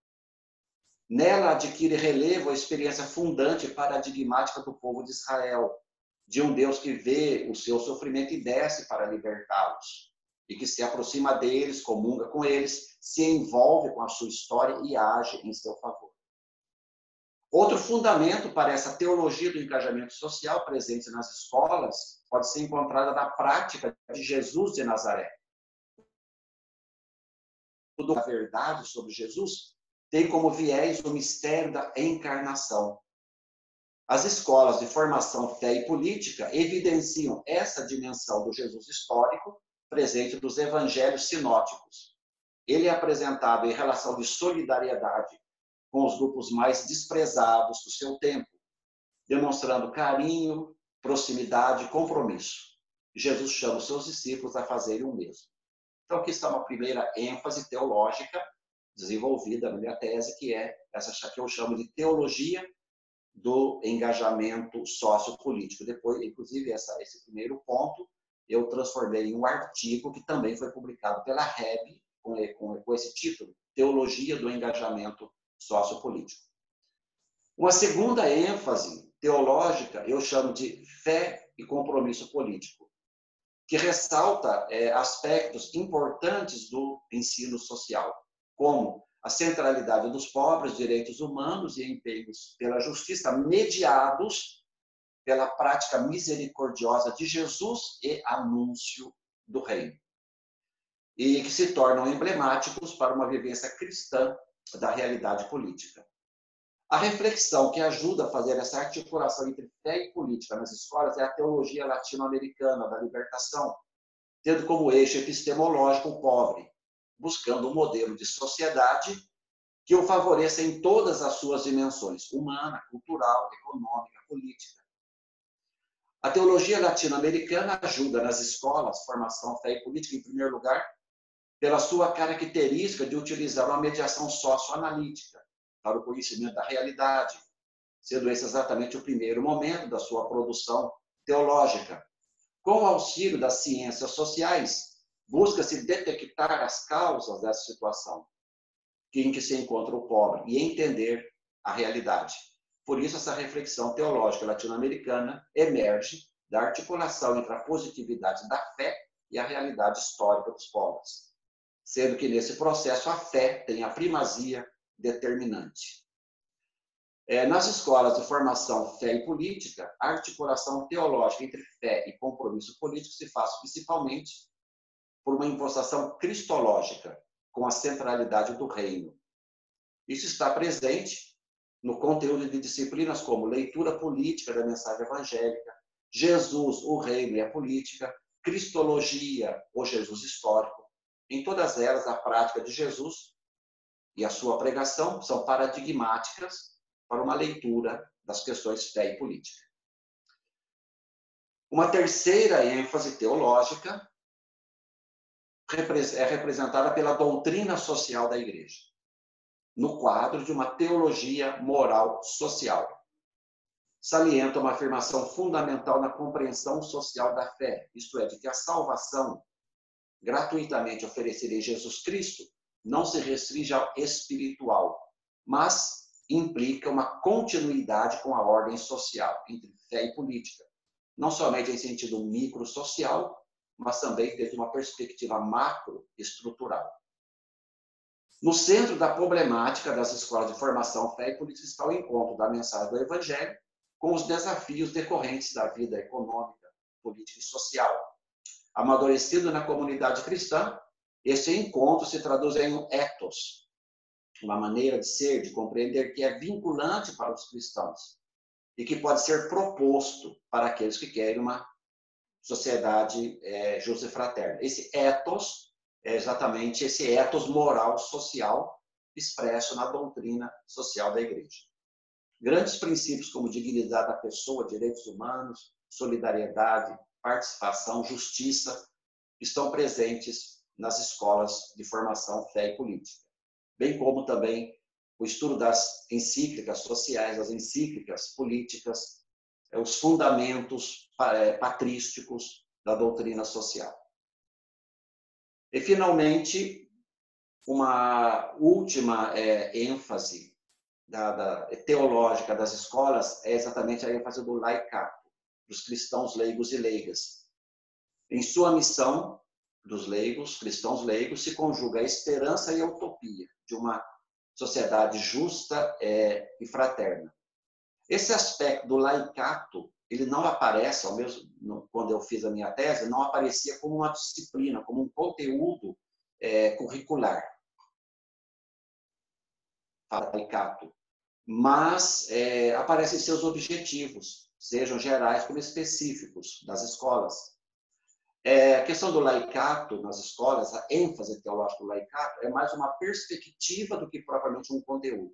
Nela adquire relevo a experiência fundante e paradigmática do povo de Israel, de um Deus que vê o seu sofrimento e desce para libertá-los, e que se aproxima deles, comunga com eles, se envolve com a sua história e age em seu favor. Outro fundamento para essa teologia do engajamento social presente nas escolas pode ser encontrada na prática de Jesus de Nazaré. A verdade sobre Jesus tem como viés o mistério da encarnação. As escolas de formação fé e política evidenciam essa dimensão do Jesus histórico presente dos evangelhos sinóticos. Ele é apresentado em relação de solidariedade com os grupos mais desprezados do seu tempo, demonstrando carinho, proximidade e compromisso. Jesus chama os seus discípulos a fazerem o mesmo. Então, aqui está uma primeira ênfase teológica desenvolvida na minha tese, que é essa que eu chamo de teologia do engajamento sociopolítico. Depois, inclusive, esse primeiro ponto, eu transformei em um artigo que também foi publicado pela REB, com esse título, Teologia do Engajamento Sociopolítico. Uma segunda ênfase teológica eu chamo de fé e compromisso político, que ressalta aspectos importantes do ensino social, como a centralidade dos pobres, direitos humanos e empenhos pela justiça, mediados pela prática misericordiosa de Jesus e anúncio do reino, e que se tornam emblemáticos para uma vivência cristã da realidade política. A reflexão que ajuda a fazer essa articulação entre fé e política nas escolas é a teologia latino-americana da libertação, tendo como eixo epistemológico o pobre, buscando um modelo de sociedade que o favoreça em todas as suas dimensões, humana, cultural, econômica, política. A teologia latino-americana ajuda nas escolas, formação, fé e política, em primeiro lugar, pela sua característica de utilizar uma mediação socioanalítica para o conhecimento da realidade, sendo esse exatamente o primeiro momento da sua produção teológica. Com o auxílio das ciências sociais, busca-se detectar as causas dessa situação em que se encontra o pobre e entender a realidade. Por isso, essa reflexão teológica latino-americana emerge da articulação entre a positividade da fé e a realidade histórica dos pobres, sendo que, nesse processo, a fé tem a primazia determinante. Nas escolas de formação fé e política, a articulação teológica entre fé e compromisso político se faz principalmente por uma impostação cristológica, com a centralidade do reino. Isso está presente no conteúdo de disciplinas como leitura política da mensagem evangélica, Jesus, o reino e a política, cristologia, o Jesus histórico. Em todas elas, a prática de Jesus e a sua pregação são paradigmáticas para uma leitura das questões fé e política. Uma terceira ênfase teológica é representada pela doutrina social da Igreja, no quadro de uma teologia moral social. Salienta uma afirmação fundamental na compreensão social da fé, isto é, de que a salvação gratuitamente oferecida em Jesus Cristo não se restringe ao espiritual, mas implica uma continuidade com a ordem social entre fé e política, não somente em sentido microsocial, mas também desde uma perspectiva macroestrutural. No centro da problemática das escolas de formação, fé e política está o encontro da mensagem do Evangelho com os desafios decorrentes da vida econômica, política e social. Amadurecido na comunidade cristã, esse encontro se traduz em um ethos, uma maneira de ser, de compreender que é vinculante para os cristãos e que pode ser proposto para aqueles que querem uma sociedade justa e fraterna. Esse ethos é exatamente esse ethos moral social expresso na doutrina social da Igreja. Grandes princípios como dignidade da pessoa, direitos humanos, solidariedade, participação, justiça, estão presentes nas escolas de formação fé e política, bem como também o estudo das encíclicas sociais, das encíclicas políticas, os fundamentos patrísticos da doutrina social. E, finalmente, uma última ênfase teológica das escolas é exatamente a ênfase do laicato, dos cristãos leigos e leigas. Em sua missão dos leigos, cristãos leigos, se conjuga a esperança e a utopia de uma sociedade justa e fraterna. Esse aspecto do laicato, ele não aparece, ao mesmo quando eu fiz a minha tese, não aparecia como uma disciplina, como um conteúdo curricular. Laicato. Mas aparecem seus objetivos, sejam gerais como específicos das escolas. A questão do laicato nas escolas, a ênfase teológica do laicato, é mais uma perspectiva do que propriamente um conteúdo.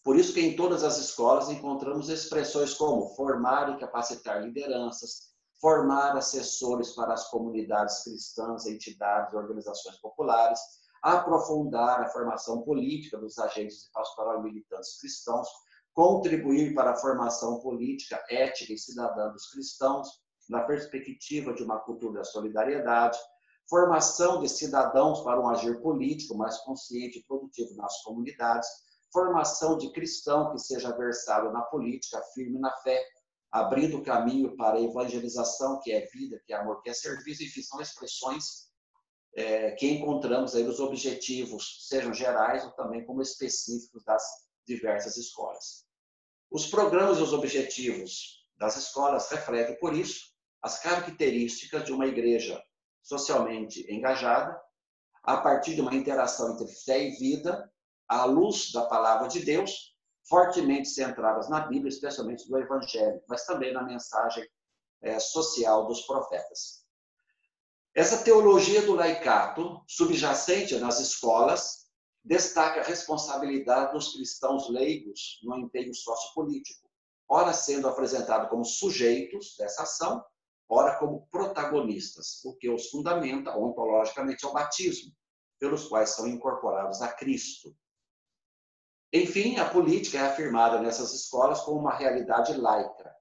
Por isso que em todas as escolas encontramos expressões como formar e capacitar lideranças, formar assessores para as comunidades cristãs, entidades e organizações populares, aprofundar a formação política dos agentes de pastoral e militantes cristãos, contribuir para a formação política, ética e cidadã dos cristãos, na perspectiva de uma cultura da solidariedade, formação de cidadãos para um agir político mais consciente e produtivo nas comunidades, formação de cristão que seja versado na política, firme na fé, abrindo caminho para a evangelização, que é vida, que é amor, que é serviço, enfim, são expressões que encontramos aí nos objetivos, sejam gerais ou também como específicos das diversas escolas. Os programas e os objetivos das escolas refletem, por isso, as características de uma igreja socialmente engajada, a partir de uma interação entre fé e vida, à luz da palavra de Deus, fortemente centradas na Bíblia, especialmente do Evangelho, mas também na mensagem social dos profetas. Essa teologia do laicato, subjacente nas escolas, destaca a responsabilidade dos cristãos leigos no empenho sociopolítico, ora sendo apresentado como sujeitos dessa ação, ora como protagonistas, o que os fundamenta ontologicamente ao batismo, pelos quais são incorporados a Cristo. Enfim, a política é afirmada nessas escolas como uma realidade laica,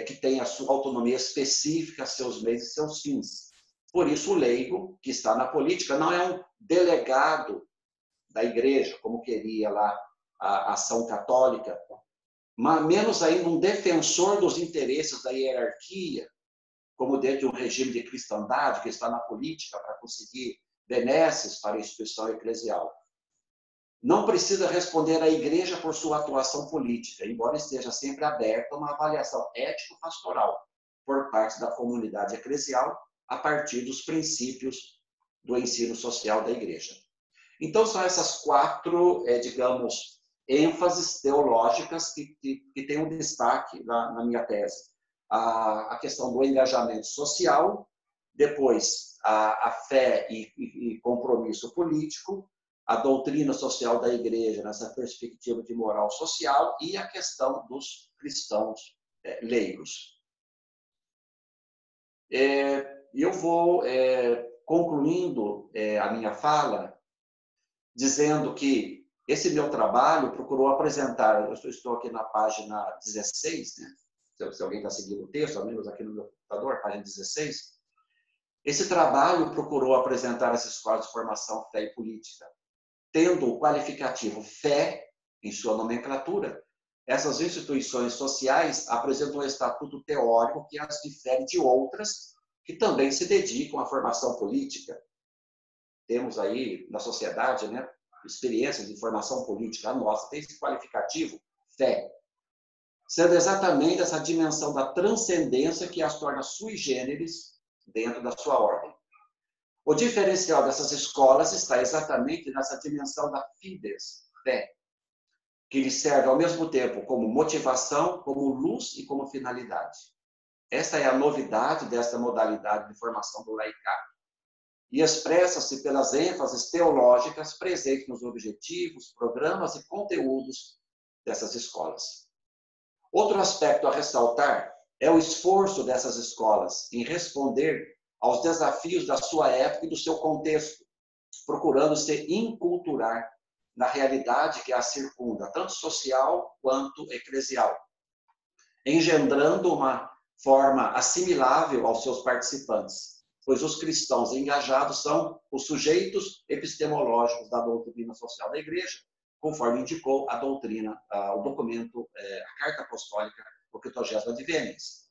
que tem a sua autonomia específica, seus meios e seus fins. Por isso, o leigo, que está na política, não é um delegado da igreja, como queria lá a ação católica, mas menos ainda um defensor dos interesses da hierarquia, como dentro de um regime de cristandade, que está na política para conseguir benesses para a instituição eclesial. Não precisa responder à igreja por sua atuação política, embora esteja sempre aberta a uma avaliação ético-pastoral por parte da comunidade eclesial a partir dos princípios do ensino social da igreja. Então, são essas quatro, digamos, ênfases teológicas que têm um destaque na minha tese. A questão do engajamento social, depois a fé e compromisso político, a doutrina social da igreja nessa perspectiva de moral social e a questão dos cristãos leigos. Eu vou concluindo a minha fala dizendo que esse meu trabalho procurou apresentar, eu estou aqui na página 16, né? Se alguém está seguindo o texto, ao menos aqui no meu computador, página 16, esse trabalho procurou apresentar as escolas de formação fé e política, tendo o qualificativo fé em sua nomenclatura. Essas instituições sociais apresentam um estatuto teórico que as difere de outras que também se dedicam à formação política. temos aí na sociedade, né, experiências de formação política, a nossa tem esse qualificativo, fé, sendo exatamente essa dimensão da transcendência que as torna sui generis dentro da sua ordem. O diferencial dessas escolas está exatamente nessa dimensão da fides, fé, que lhe serve ao mesmo tempo como motivação, como luz e como finalidade. Esta é a novidade desta modalidade de formação do laicato. E expressa-se pelas ênfases teológicas presentes nos objetivos, programas e conteúdos dessas escolas. Outro aspecto a ressaltar é o esforço dessas escolas em responder aos desafios da sua época e do seu contexto, procurando se inculturar na realidade que a circunda, tanto social quanto eclesial, engendrando uma forma assimilável aos seus participantes, pois os cristãos engajados são os sujeitos epistemológicos da doutrina social da Igreja, conforme indicou a doutrina, o documento, a Carta Apostólica, o 50ª Adveniência.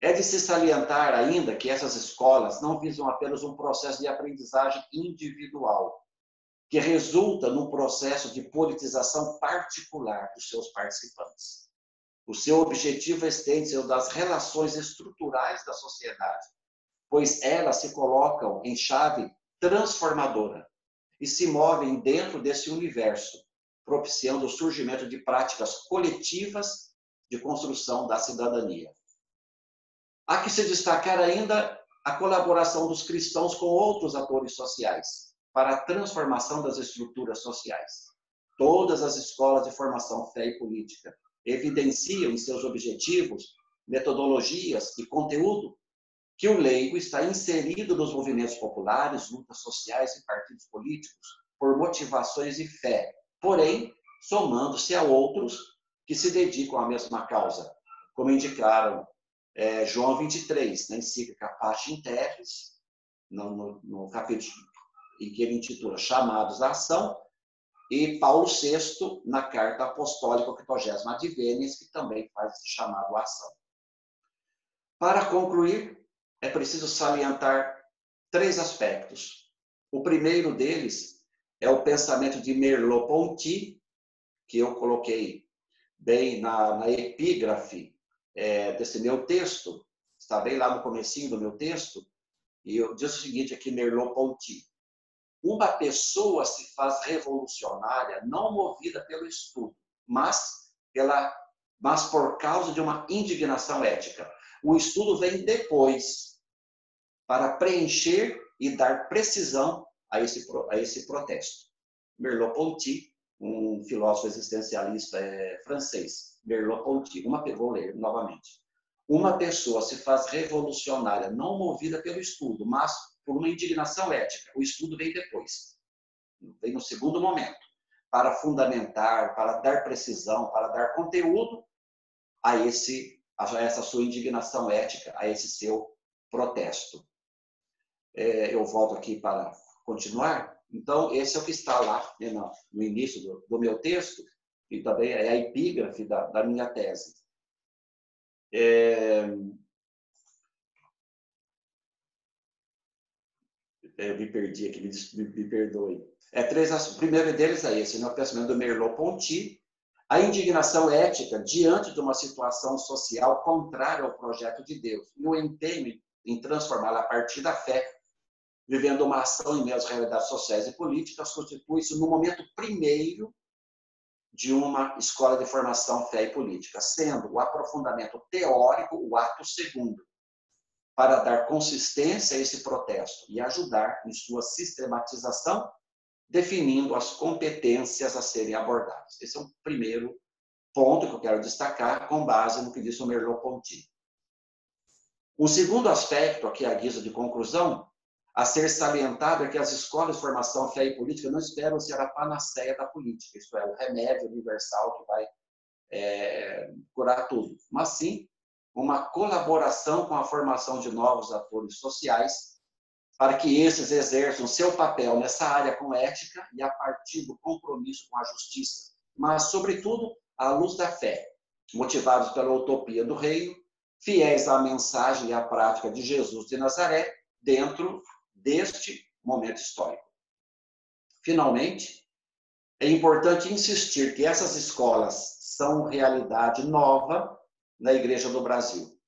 É de se salientar ainda que essas escolas não visam apenas um processo de aprendizagem individual, que resulta num processo de politização particular dos seus participantes. O seu objetivo estende-se ao das relações estruturais da sociedade, pois elas se colocam em chave transformadora e se movem dentro desse universo, propiciando o surgimento de práticas coletivas de construção da cidadania. Há que se destacar ainda a colaboração dos cristãos com outros atores sociais para a transformação das estruturas sociais. Todas as escolas de formação fé e política evidenciam em seus objetivos, metodologias e conteúdo que o leigo está inserido nos movimentos populares, lutas sociais e partidos políticos por motivações e fé, porém, somando-se a outros que se dedicam à mesma causa, como indicaram João 23, na encíclica Pacem Terris, no capítulo em que ele intitula Chamados à Ação, e Paulo VI, na Carta Apostólica 50ª Adveniência, que também faz esse chamado à ação. Para concluir, é preciso salientar 3 aspectos. O primeiro deles é o pensamento de Merleau-Ponty, que eu coloquei bem na epígrafe desse meu texto, está bem lá no comecinho do meu texto, e eu diz o seguinte aqui, Merleau-Ponty: uma pessoa se faz revolucionária não movida pelo estudo, mas por causa de uma indignação ética. O estudo vem depois, para preencher e dar precisão a esse protesto. Merleau-Ponty, um filósofo existencialista francês, Merleau-Ponty, vou ler novamente. Uma pessoa se faz revolucionária não movida pelo estudo, mas por uma indignação ética. O estudo vem depois, vem no segundo momento, para fundamentar, para dar precisão, para dar conteúdo a essa sua indignação ética, a esse seu protesto. Eu volto aqui para continuar. Então, esse é o que está lá, né, no início do meu texto, e também é a epígrafe da minha tese. Me perdi aqui, me perdoe. O primeiro deles é esse, o pensamento do Merleau-Ponty, a indignação ética diante de uma situação social contrária ao projeto de Deus, e o empenho em transformá-la a partir da fé, vivendo uma ação em meio às realidades sociais e políticas, constitui-se no momento primeiro de uma escola de formação fé e política, sendo o aprofundamento teórico o ato segundo, para dar consistência a esse protesto e ajudar em sua sistematização, definindo as competências a serem abordadas. Esse é o primeiro ponto que eu quero destacar, com base no que disse o Merleau-Ponty. O segundo aspecto, aqui à guisa de conclusão, a ser salientado é que as escolas de formação fé e política não esperam ser a panaceia da política, isto é, o remédio universal que vai curar tudo, mas sim uma colaboração com a formação de novos atores sociais, para que esses exerçam seu papel nessa área com ética e a partir do compromisso com a justiça, mas, sobretudo, à luz da fé, motivados pela utopia do reino, fiéis à mensagem e à prática de Jesus de Nazaré, dentro deste momento histórico. Finalmente, é importante insistir que essas escolas são realidade nova na Igreja do Brasil.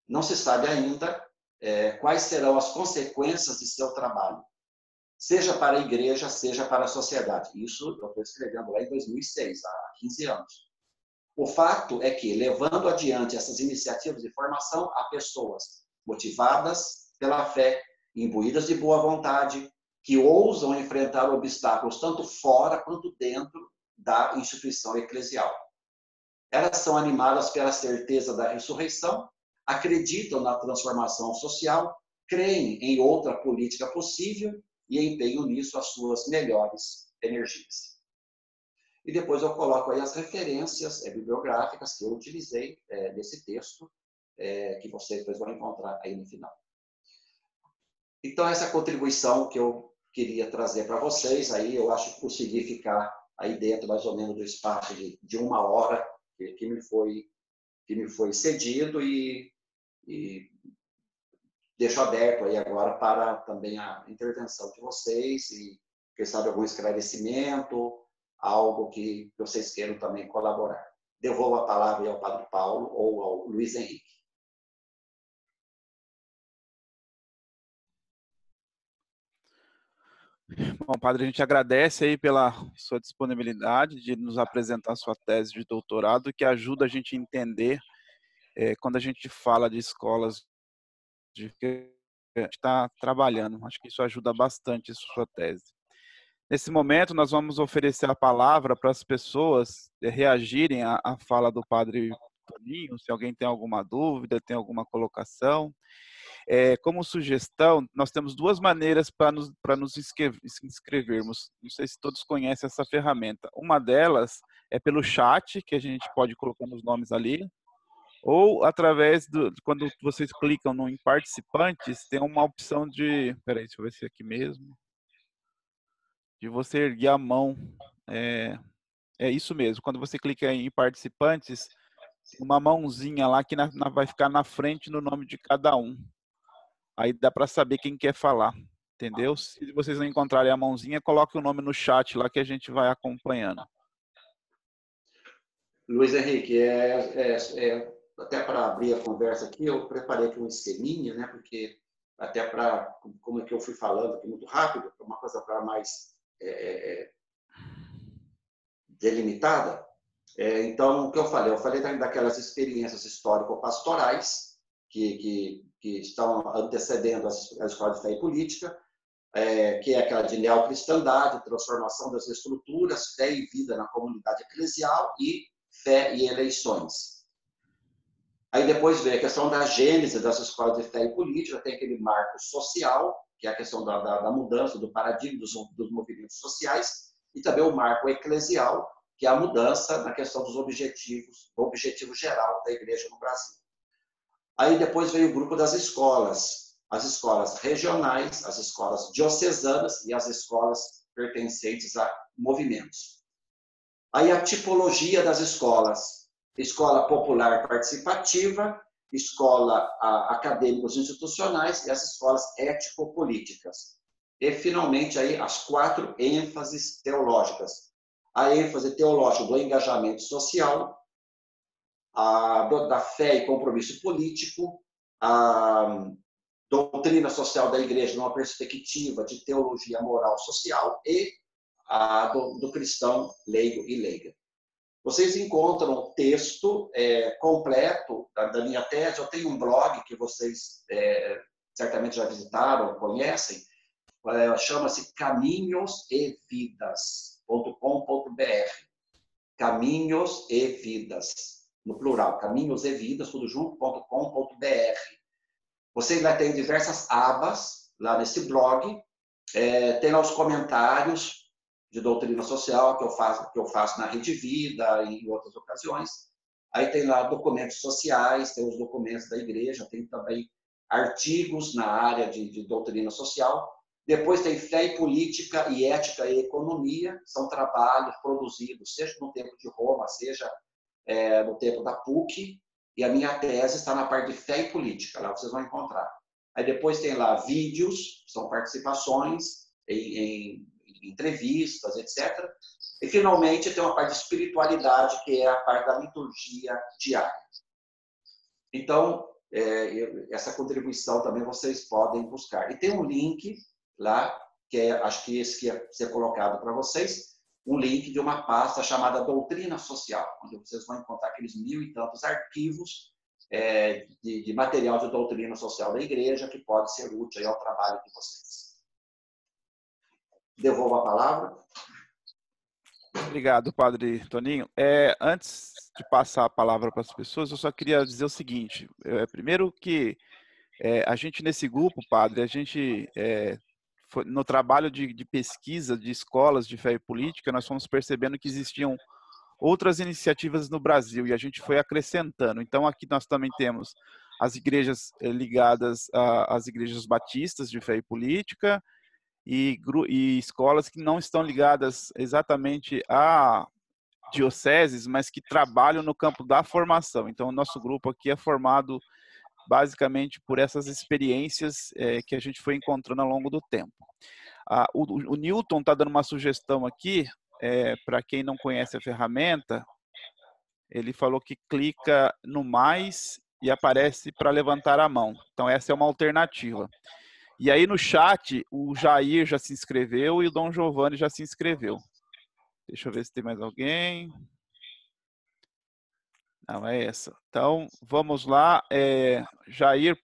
Não se sabe ainda quais serão as consequências de seu trabalho, seja para a Igreja, seja para a sociedade. Isso eu estou escrevendo lá em 2006, há 15 anos. O fato é que, levando adiante essas iniciativas de formação, há pessoas motivadas pela fé, imbuídas de boa vontade, que ousam enfrentar obstáculos tanto fora quanto dentro da instituição eclesial. Elas são animadas pela certeza da ressurreição, acreditam na transformação social, creem em outra política possível e empenham nisso as suas melhores energias. E depois eu coloco aí as referências bibliográficas que eu utilizei nesse texto, que vocês depois vão encontrar aí no final. Então, essa contribuição que eu queria trazer para vocês, aí eu acho que consegui ficar aí dentro mais ou menos do espaço de 1 hora que me foi cedido e deixo aberto aí agora para também a intervenção de vocês e, quem sabe, algum esclarecimento, algo que vocês queiram também colaborar. Devolvo a palavra aí ao Padre Paulo ou ao Luiz Henrique. Bom, padre, a gente agradece aí pela sua disponibilidade de nos apresentar a sua tese de doutorado, que ajuda a gente a entender quando a gente fala de escolas de que a gente está trabalhando. Acho que isso ajuda bastante a sua tese. Nesse momento, nós vamos oferecer a palavra para as pessoas reagirem à fala do padre Toninho, se alguém tem alguma dúvida, tem alguma colocação. Como sugestão, nós temos 2 maneiras para nos inscrevermos. Não sei se todos conhecem essa ferramenta. Uma delas é pelo chat, que a gente pode colocar os nomes ali, ou através quando vocês clicam em participantes, tem uma opção de... Peraí, deixa eu ver se é aqui mesmo. De você erguer a mão. É isso mesmo. Quando você clica em participantes, tem uma mãozinha lá que vai ficar na frente no nome de cada um. Aí dá para saber quem quer falar, entendeu? Se vocês não encontrarem a mãozinha, coloque o nome no chat lá que a gente vai acompanhando. Luiz Henrique, até para abrir a conversa aqui, eu preparei aqui um esqueminha, né? Porque até para, como é que eu fui falando aqui muito rápido, uma coisa para mais delimitada. Então, o que eu falei? Eu falei daquelas experiências histórico-pastorais que estão antecedendo a escola de fé e política, que é aquela de neocristandade, transformação das estruturas, fé e vida na comunidade eclesial e fé e eleições. Aí depois vem a questão da gênese das escolas de fé e política, tem aquele marco social, que é a questão da mudança do paradigma dos movimentos sociais, e também o marco eclesial, que é a mudança na questão dos objetivos, do objetivo geral da Igreja no Brasil. Aí depois veio o grupo das escolas, as escolas regionais, as escolas diocesanas e as escolas pertencentes a movimentos. Aí a tipologia das escolas: escola popular participativa, escola acadêmicos institucionais e as escolas ético-políticas. E, finalmente, aí, as 4 ênfases teológicas. A ênfase teológica do engajamento social, da fé e compromisso político, a doutrina social da Igreja numa perspectiva de teologia moral social e a do cristão leigo e leiga. Vocês encontram o texto completo da minha tese. Eu tenho um blog que vocês certamente já visitaram, conhecem, chama-se caminhosevidas.com.br. Caminhos e Vidas, no plural, caminhos e vidas, tudo junto.com.br. Vocês lá têm diversas abas, lá nesse blog, tem lá os comentários de doutrina social que eu faço na Rede Vida e em outras ocasiões. Aí tem lá documentos sociais, tem os documentos da igreja, tem também artigos na área de doutrina social. Depois tem fé e política e ética e economia, são trabalhos produzidos, seja no tempo de Roma, seja no tempo da PUC, e a minha tese está na parte de fé e política, lá vocês vão encontrar. Aí depois tem lá vídeos, são participações, em entrevistas, etc. E, finalmente, tem uma parte de espiritualidade, que é a parte da liturgia diária. Então, essa contribuição também vocês podem buscar. E tem um link lá, acho que esse que ia ser colocado para vocês, um link de uma pasta chamada Doutrina Social, onde vocês vão encontrar aqueles 1000 e tantos arquivos de material de doutrina social da igreja, que pode ser útil ao trabalho de vocês. Devolvo a palavra. Obrigado, Padre Toninho. Antes de passar a palavra para as pessoas, eu só queria dizer o seguinte. Primeiro que a gente, nesse grupo, Padre, a gente, no trabalho de pesquisa de escolas de fé e política, nós fomos percebendo que existiam outras iniciativas no Brasil e a gente foi acrescentando. Então, aqui nós também temos as igrejas ligadas às igrejas batistas de fé e política, e escolas que não estão ligadas exatamente a dioceses, mas que trabalham no campo da formação. Então, o nosso grupo aqui é formado basicamente por essas experiências que a gente foi encontrando ao longo do tempo. O Newton está dando uma sugestão aqui, para quem não conhece a ferramenta, ele falou que clica no mais e aparece para levantar a mão. Então, essa é uma alternativa. E aí no chat, o Jair já se inscreveu e o Dom Giovanni já se inscreveu. Deixa eu ver se tem mais alguém. Não, é essa. Então, vamos lá. Jair.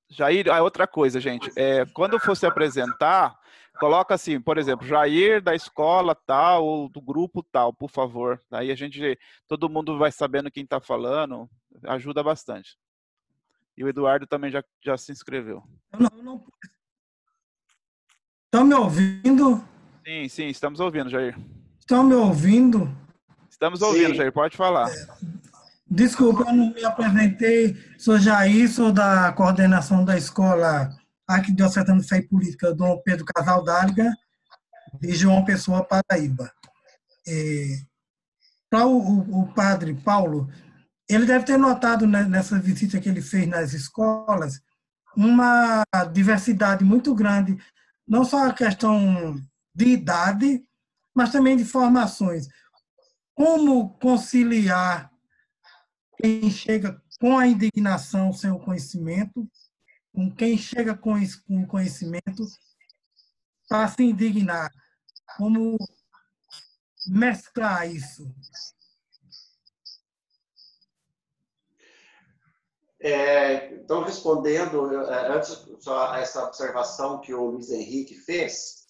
Jair, outra coisa, gente. Quando for se apresentar, coloca assim, por exemplo, Jair da escola tal, ou do grupo tal, por favor. Aí todo mundo vai sabendo quem está falando. Ajuda bastante. E o Eduardo também já se inscreveu. Estão me ouvindo? Sim, estamos ouvindo, Jair. Estão me ouvindo? Estamos ouvindo, Jair, pode falar. Desculpa, eu não me apresentei. Sou Jair, sou da coordenação da Escola Arquidiocesana de Fé e Política Dom Pedro Casaldáliga, de João Pessoa, Paraíba. Para o padre Paulo, ele deve ter notado nessa visita que ele fez nas escolas uma diversidade muito grande, não só a questão de idade, mas também de formações. Como conciliar quem chega com a indignação sem o conhecimento, com quem chega com o conhecimento para se indignar? Como mesclar isso? Então, respondendo, antes, só essa observação que o Luiz Henrique fez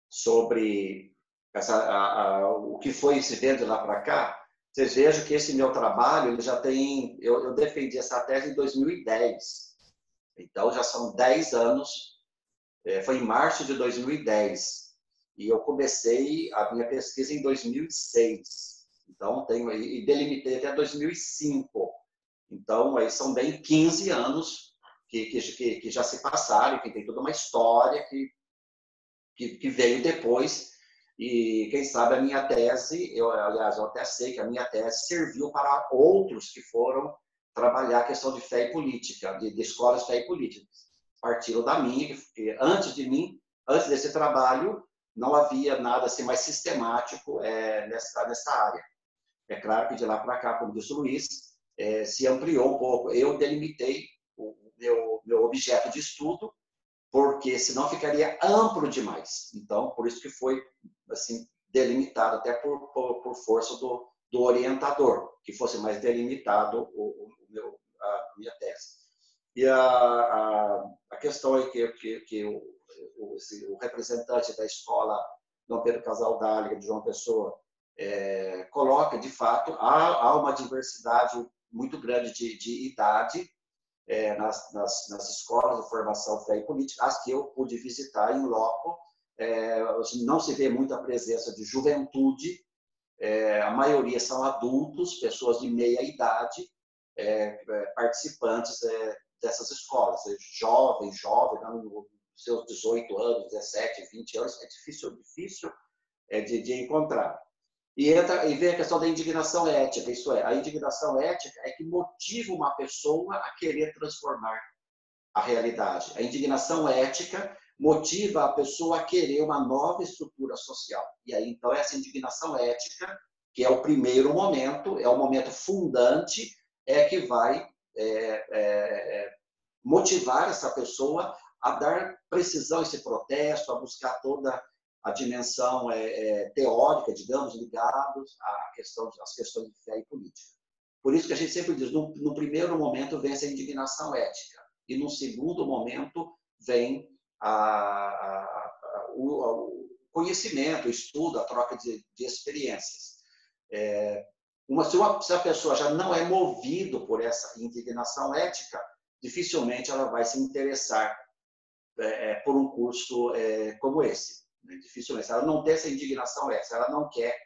sobre o que foi se vendo lá para cá, vocês vejam que esse meu trabalho, ele já tem... Eu defendi essa tese em 2010. Então, já são 10 anos. Foi em março de 2010. E eu comecei a minha pesquisa em 2006. Então, e delimitei até 2005. Então, aí são bem 15 anos que já se passaram, que tem toda uma história que veio depois. E, quem sabe, a minha tese, aliás, eu até sei que a minha tese serviu para outros que foram trabalhar a questão de fé e política, de escolas de fé e política. Partiram da minha, que antes de mim, antes desse trabalho, não havia nada assim mais sistemático nessa área. É claro que de lá para cá, como disse o Luiz, se ampliou um pouco. Eu delimitei o meu objeto de estudo, porque senão ficaria amplo demais. Então, por isso que foi assim delimitado, até por força do orientador, que fosse mais delimitado a minha tese. E a questão é que o representante da escola Dom Pedro Casaldáliga, de João Pessoa, coloca, de fato, há uma diversidade muito grande de idade nas escolas de formação fé e política, as que eu pude visitar em loco. Não se vê muita presença de juventude, a maioria são adultos, pessoas de meia idade, participantes dessas escolas, jovem, nos seus 18 anos, 17, 20 anos, é difícil de encontrar. E vem a questão da indignação ética, isso é, a indignação ética é que motiva uma pessoa a querer transformar a realidade. A indignação ética motiva a pessoa a querer uma nova estrutura social. E aí, então, essa indignação ética, que é o primeiro momento, é o momento fundante, é que vai motivar essa pessoa a dar precisão a esse protesto, a buscar toda a dimensão teórica, digamos, ligados às questões de fé e política. Por isso que a gente sempre diz, no primeiro momento vem essa indignação ética, e no segundo momento vem o conhecimento, o estudo, a troca de experiências. Se a pessoa já não é movida por essa indignação ética, dificilmente ela vai se interessar por um curso como esse. Dificilmente. Ela não tem essa indignação ética, ela não quer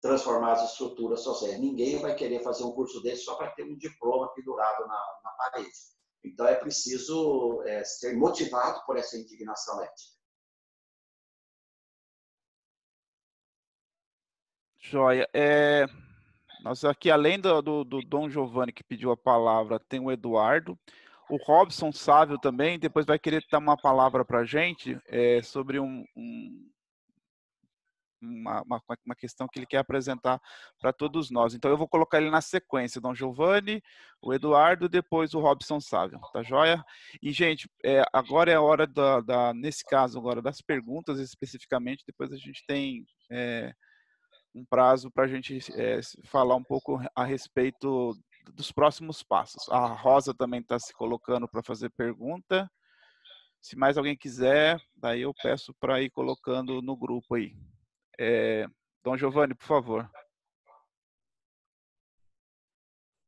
transformar as estruturas sociais. Ninguém vai querer fazer um curso desse só para ter um diploma pendurado na parede. Então, é preciso ser motivado por essa indignação ética. Joia. Nós aqui, além do Dom Giovanni, que pediu a palavra, tem o Eduardo. O Robson Sávio também, depois vai querer dar uma palavra para a gente sobre uma questão que ele quer apresentar para todos nós. Então, eu vou colocar ele na sequência, Dom Giovanni, o Eduardo, depois o Robson Sávio, tá joia? E, gente, agora é a hora, nesse caso, agora das perguntas especificamente, depois a gente tem um prazo para a gente falar um pouco a respeito dos próximos passos. A Rosa também está se colocando para fazer pergunta. Se mais alguém quiser, daí eu peço para ir colocando no grupo aí. Dom Giovanni, por favor.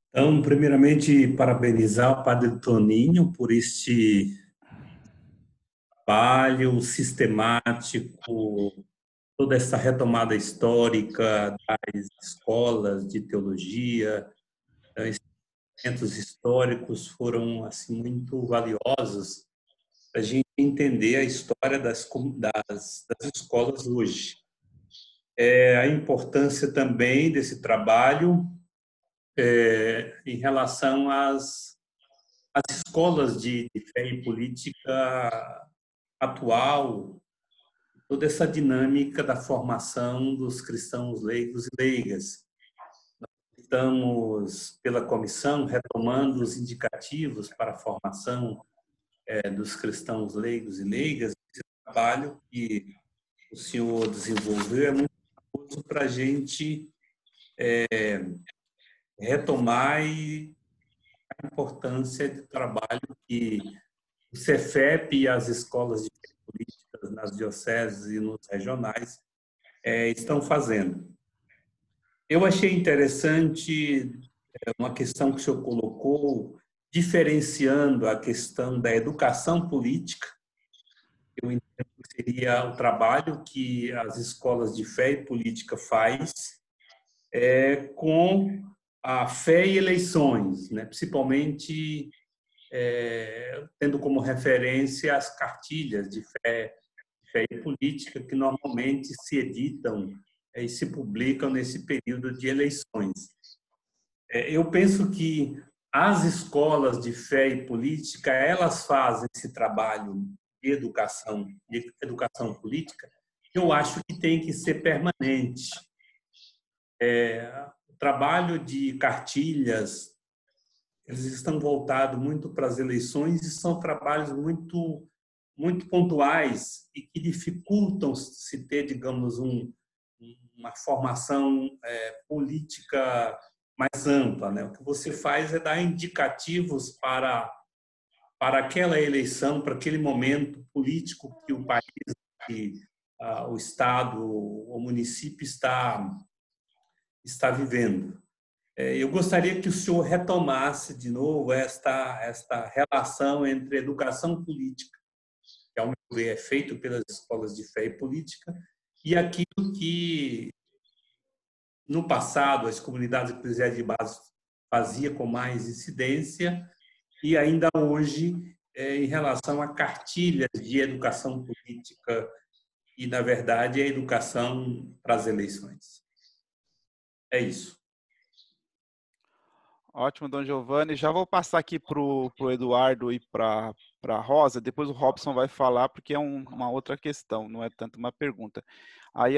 Então, primeiramente, parabenizar o Padre Toninho por este trabalho sistemático, toda essa retomada histórica das escolas de teologia. Esses eventos históricos foram assim muito valiosos para a gente entender a história das escolas hoje. A importância também desse trabalho em relação às escolas de fé e política atual, toda essa dinâmica da formação dos cristãos leigos e leigas. Nós estamos, pela comissão, retomando os indicativos para a formação dos cristãos leigos e leigas. Esse trabalho que o senhor desenvolveu é muito importante para a gente retomar a importância do trabalho que o Cefep e as escolas de políticas nas dioceses e nos regionais estão fazendo. Eu achei interessante uma questão que o senhor colocou, diferenciando a questão da educação política. Eu entendo que seria o trabalho que as escolas de fé e política faz com a fé e eleições, né? Principalmente tendo como referência as cartilhas de fé e política que normalmente se editam e se publicam nesse período de eleições. Eu penso que as escolas de fé e política, elas fazem esse trabalho de educação política, eu acho que tem que ser permanente. O trabalho de cartilhas, eles estão voltados muito para as eleições e são trabalhos muito pontuais e que dificultam se ter, digamos, uma formação política mais ampla, né? O que você faz é dar indicativos para aquela eleição, para aquele momento político que o país, que o Estado, o município está vivendo. Eu gostaria que o senhor retomasse de novo esta relação entre educação política, que, ao meu ver, é feito pelas escolas de fé e política, e aquilo que, no passado, as comunidades eclesiais de base faziam com mais incidência, e ainda hoje, em relação a cartilhas de educação política e, na verdade, a educação para as eleições. É isso. Ótimo, Dom Giovanni. Já vou passar aqui para o Eduardo e para para a Rosa, depois o Robson vai falar, porque é uma outra questão, não é tanto uma pergunta. Aí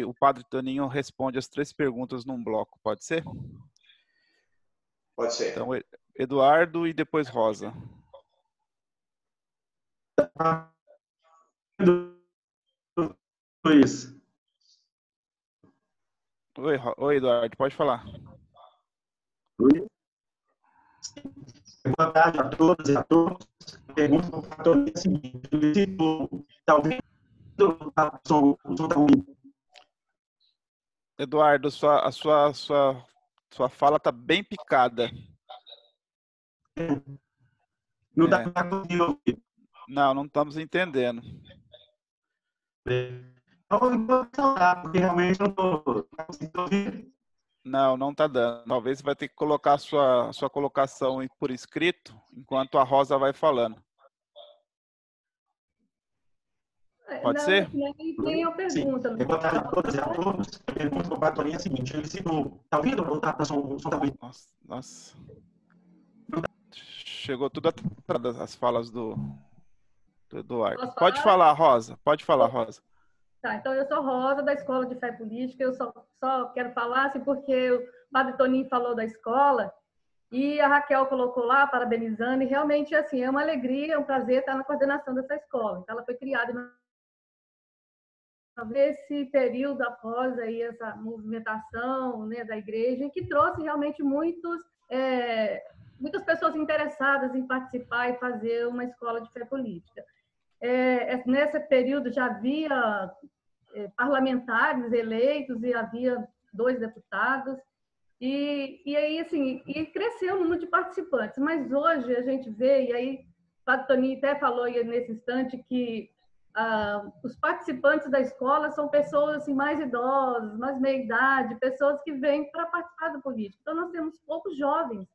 o Padre Toninho responde as 3 perguntas num bloco, pode ser? Pode ser. Então, Eduardo e depois Rosa. Luiz. Oi, Eduardo, pode falar. Luiz. Boa tarde a todas e a todos. Pergunta para o fator é a seguinte: talvez o som está ruim. Eduardo, a sua fala está bem picada. Não dá para conseguir ouvir. Não estamos entendendo. Então, vou falar, porque realmente não estou conseguindo ouvir. Não está dando. Talvez você vai ter que colocar a sua colocação por escrito, enquanto a Rosa vai falando. Pode ser? Nem a pergunta. Boa tarde a todas e a todos. A pergunta para o Padre Toninho é a seguinte: ele citou. Está ouvindo ou está som tá ruim? Nossa. Chegou tudo atrasado as falas do Eduardo. Pode falar, Rosa. Pode falar, Rosa. Tá, então eu sou Rosa, da Escola de Fé Política. Eu só quero falar assim, porque o Padre Toninho falou da escola e a Raquel colocou lá, parabenizando, e realmente assim, é uma alegria, é um prazer estar na coordenação dessa escola. Então, ela foi criada esse período após aí essa movimentação, né, da igreja, que trouxe realmente muitas pessoas interessadas em participar e fazer uma escola de fé política. Nesse período já havia parlamentares eleitos e havia 2 deputados, e aí assim, e cresceu o número de participantes, mas hoje a gente vê, e aí o Padre Toninho até falou aí nesse instante que os participantes da escola são pessoas assim, mais idosas, mais meia-idade, pessoas que vêm para participar da política. Então, nós temos poucos jovens.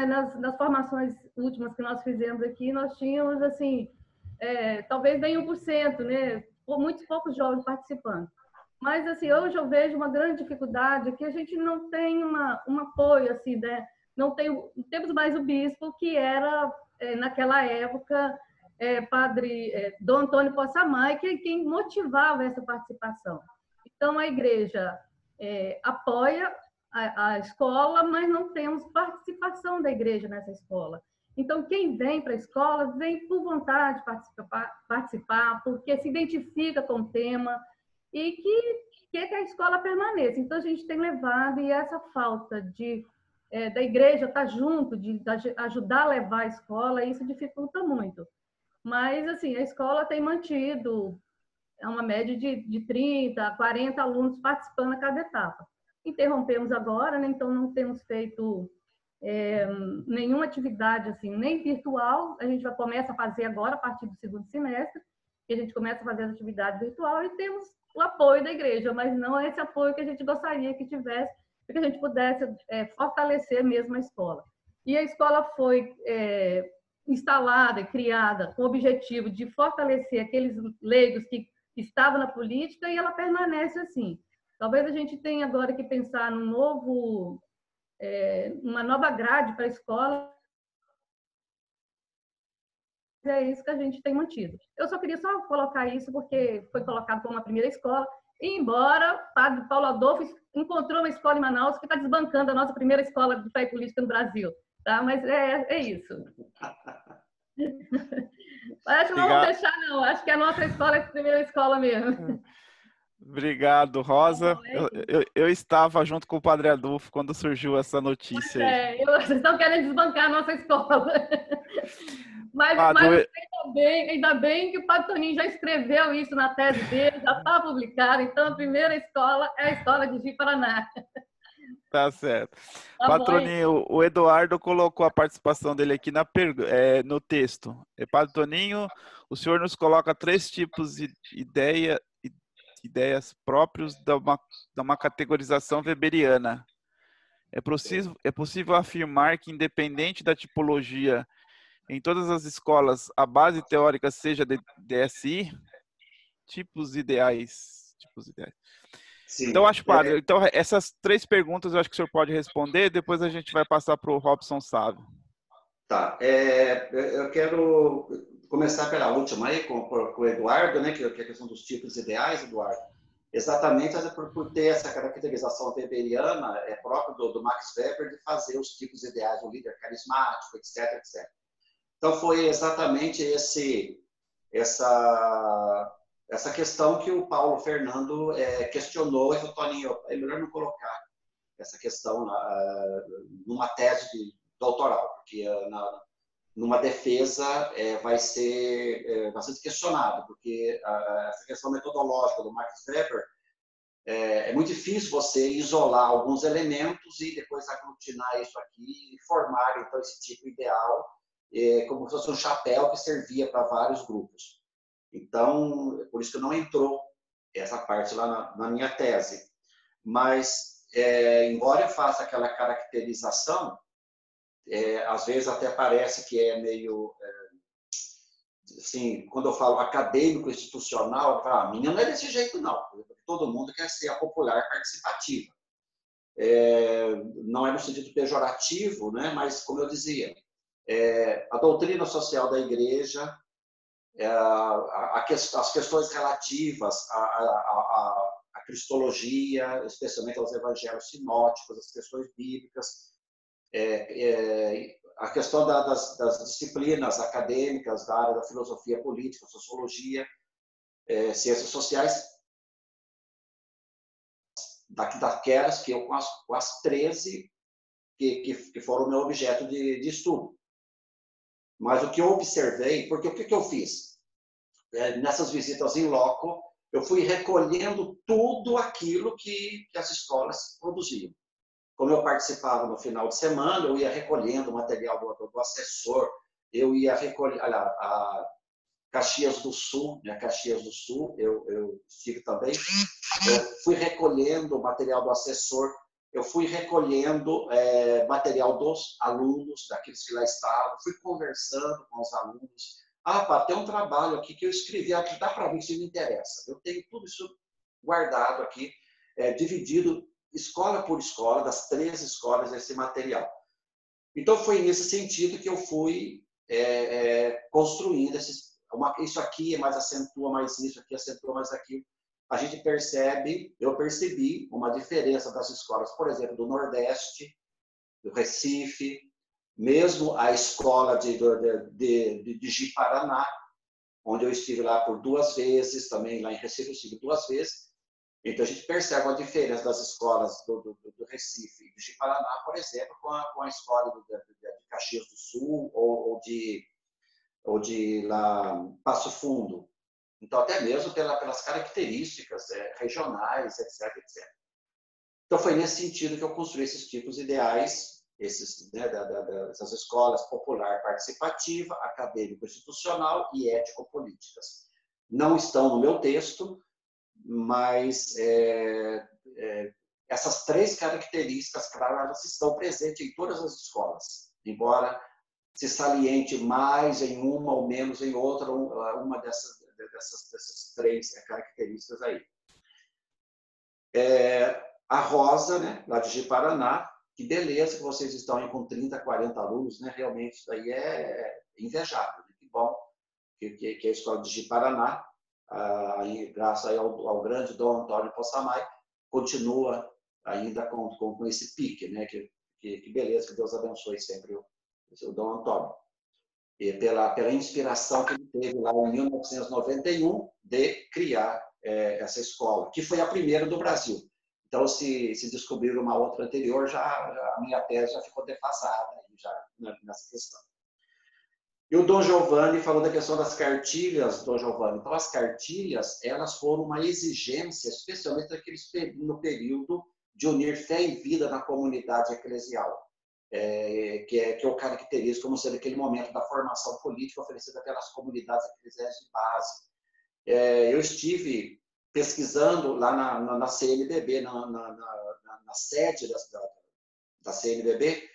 Nas formações últimas que nós fizemos aqui, nós tínhamos, assim, talvez nem 1%, né? Muitos poucos jovens participando. Mas, assim, hoje eu vejo uma grande dificuldade que a gente não tem um apoio, assim, né? Não temos mais o bispo, que era, naquela época, Padre Dom Antônio Possamay, que é quem motivava essa participação. Então, a igreja apoia a escola, mas não temos participação da igreja nessa escola. Então, quem vem para a escola, vem por vontade de participar, porque se identifica com o tema e que a escola permaneça. Então, a gente tem levado, e essa falta da igreja estar junto, de ajudar a levar a escola, isso dificulta muito. Mas, assim, a escola tem mantido uma média de 30 a 40 alunos participando a cada etapa. Interrompemos agora, né? Então não temos feito nenhuma atividade, assim, nem virtual. A gente começa a fazer agora, a partir do 2º semestre, que a gente começa a fazer as atividades virtual, e temos o apoio da igreja, mas não é esse apoio que a gente gostaria que tivesse, para que a gente pudesse fortalecer mesmo a escola. E a escola foi instalada e criada com o objetivo de fortalecer aqueles leigos que estavam na política, e ela permanece assim. Talvez a gente tenha agora que pensar uma nova grade para a escola. É isso que a gente tem mantido. Eu só queria colocar isso porque foi colocado como a primeira escola, e embora o Padre Paulo Adolfo encontrou uma escola em Manaus que está desbancando a nossa primeira escola de fé e política no Brasil. Tá? Mas é isso. Acho que não vamos deixar, não. Acho que a nossa escola é a primeira escola mesmo. Obrigado, Rosa. Eu estava junto com o Padre Adolfo quando surgiu essa notícia. Vocês estão querendo desbancar a nossa escola. Mas ainda bem que o Padre Toninho já escreveu isso na tese dele, já está publicado. Então, a primeira escola é a escola de Ji-Paraná. Tá certo. Tá Patroninho, o Eduardo colocou a participação dele aqui no texto. Padre Toninho, o senhor nos coloca 3 tipos de ideias próprios de uma categorização weberiana. É possível afirmar que, independente da tipologia, em todas as escolas, a base teórica seja de DSI? Tipos ideais. Sim. Então, padre, então, essas 3 perguntas eu acho que o senhor pode responder, depois a gente vai passar para o Robson Sávio. Tá. Eu quero começar pela última aí, com o Eduardo, né, que é a questão dos tipos ideais, Eduardo. Exatamente por ter essa caracterização weberiana, própria do Max Weber, de fazer os tipos ideais, o líder carismático, etc, etc. Então, foi exatamente essa questão que o Paulo Fernando questionou, e falou, Toninho, é melhor não colocar essa questão numa tese de doutoral, porque numa defesa vai ser bastante questionado, porque essa questão metodológica do Max Weber é muito difícil você isolar alguns elementos e depois aglutinar isso aqui e formar, então, esse tipo ideal como se fosse um chapéu que servia para vários grupos. Então, por isso que não entrou essa parte lá na minha tese. Mas, embora eu faça aquela caracterização, às vezes até parece que é meio... assim, quando eu falo acadêmico, institucional, eu falo, a minha não é desse jeito, não. Todo mundo quer ser a popular participativa. Não é no sentido pejorativo, né? Mas, como eu dizia, a doutrina social da Igreja, as questões relativas à cristologia, especialmente aos evangelhos sinóticos, as questões bíblicas, a questão das disciplinas acadêmicas da área da filosofia política, sociologia, ciências sociais, daquelas que eu, com as 13 que foram o meu objeto de estudo. Mas o que eu observei, porque o que eu fiz? Nessas visitas em loco, eu fui recolhendo tudo aquilo que as escolas produziam. Como eu participava no final de semana, eu ia recolhendo o material do assessor, eu ia recolher a Caxias do Sul, né? Caxias do Sul, eu estive também, eu fui recolhendo o material do assessor, eu fui recolhendo material dos alunos, daqueles que lá estavam, fui conversando com os alunos. Tem um trabalho aqui que eu escrevi, aqui dá para ver se me interessa. Eu tenho tudo isso guardado aqui, dividido escola por escola, das 13 escolas, esse material. Então, foi nesse sentido que eu fui construindo isso aqui mais acentua mais isso, aqui acentua mais aquilo. A gente eu percebi uma diferença das escolas, por exemplo, do Nordeste, do Recife, mesmo a escola de Ji-Paraná, onde eu estive lá por 2 vezes, também lá em Recife eu estive 2 vezes. Então, a gente percebe a diferença das escolas do Recife e de Ji-Paraná, por exemplo, com a escola de Caxias do Sul ou de lá, Passo Fundo. Então, até mesmo pelas características regionais, etc, etc. Então, foi nesse sentido que eu construí esses tipos ideais, dessas escolas popular participativa, acadêmico-institucional e ético-políticas. Não estão no meu texto, mas essas 3 características, claro, elas estão presentes em todas as escolas, embora se saliente mais em uma ou menos em outra, uma dessas 3 características aí. A Rosa, né, lá de Ji-Paraná, que beleza que vocês estão aí com 30, 40 alunos, né? Realmente isso aí é invejável, né? Que bom que a escola de Ji-Paraná, graças aí ao grande Dom Antônio Possamay, continua ainda com esse pique, né? Que beleza, que Deus abençoe sempre o Dom Antônio. E pela inspiração que ele teve lá em 1991 de criar essa escola, que foi a primeira do Brasil. Então, se descobrir uma outra anterior, a minha tese já ficou defasada já nessa questão. E o Dom Giovanni falou da questão das cartilhas, Dom Giovanni. Então, as cartilhas, elas foram uma exigência, especialmente no período de unir fé e vida na comunidade eclesial, que eu caracterizo como sendo aquele momento da formação política oferecida pelas comunidades eclesiais de base. Eu estive pesquisando lá na CNBB, na sede da CNBB,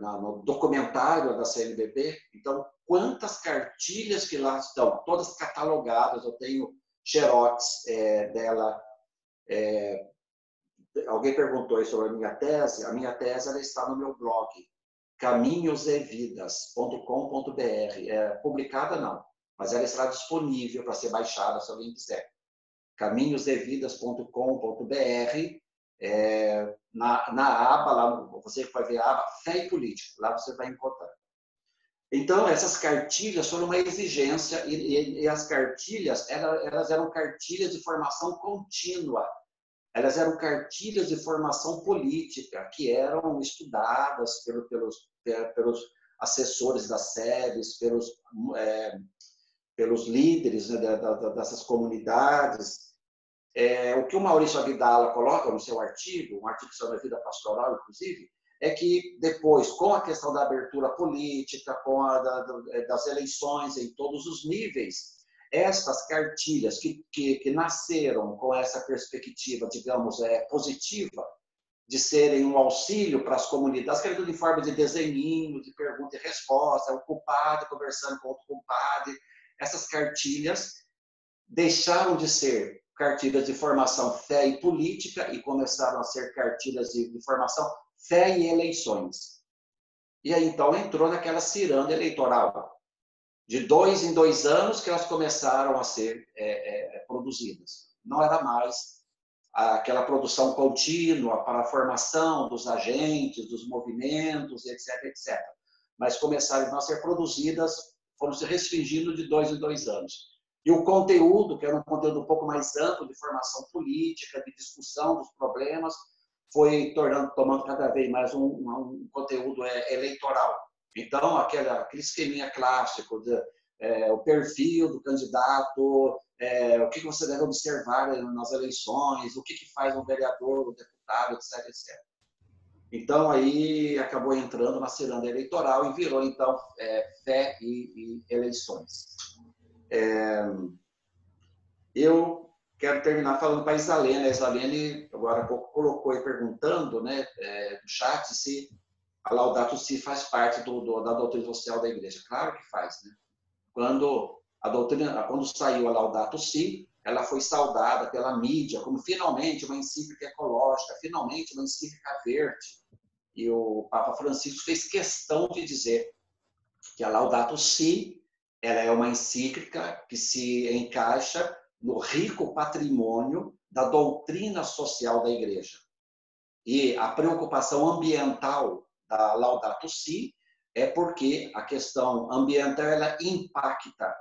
no documentário da CNBB. Então, quantas cartilhas que lá estão, todas catalogadas, eu tenho xerox dela. Alguém perguntou aí sobre a minha tese ela está no meu blog. caminhosevidas.com.br. Publicada não, mas ela estará disponível para ser baixada se alguém quiser. caminhosevidas.com.br. Na aba, lá você vai ver a aba Fé e Política, lá você vai encontrar. Então, essas cartilhas foram uma exigência, e as cartilhas, elas eram cartilhas de formação contínua, elas eram cartilhas de formação política, que eram estudadas pelos assessores das sedes, pelos líderes, né, dessas comunidades. O que o Maurício Abdala coloca no seu artigo, um artigo sobre a vida pastoral, inclusive, é que depois, com a questão da abertura política, das eleições em todos os níveis, estas cartilhas que nasceram com essa perspectiva, digamos, positiva, de serem um auxílio para as comunidades, que era tudo em forma de desenhinho, de pergunta e resposta, o culpado conversando com outro culpado. Essas cartilhas deixaram de ser cartilhas de formação fé e política e começaram a ser cartilhas de formação fé e eleições. E aí, então, entrou naquela ciranda eleitoral. De 2 em 2 anos que elas começaram a ser produzidas. Não era mais aquela produção contínua para a formação dos agentes, dos movimentos, etc., etc. Mas começaram a ser produzidas, foram se restringindo de 2 em 2 anos. E o conteúdo, que era um conteúdo um pouco mais amplo de formação política, de discussão dos problemas, foi tomando cada vez mais um conteúdo eleitoral. Então, aquele esqueminha clássico, o perfil do candidato, o que você deve observar nas eleições, o que faz um vereador, um deputado, etc., etc. Então, aí acabou entrando na ciranda eleitoral e virou, então, fé e eleições. Eu quero terminar falando para a Isalene. A Isalene, agora há pouco, colocou aí perguntando, né, no chat, se a Laudato Si faz parte da doutrina social da Igreja. Claro que faz, né? Quando saiu a Laudato Si, ela foi saudada pela mídia como finalmente uma encíclica ecológica, finalmente uma encíclica verde. E o Papa Francisco fez questão de dizer que a Laudato Si ela é uma encíclica que se encaixa no rico patrimônio da doutrina social da Igreja. E a preocupação ambiental da Laudato Si é porque a questão ambiental ela impacta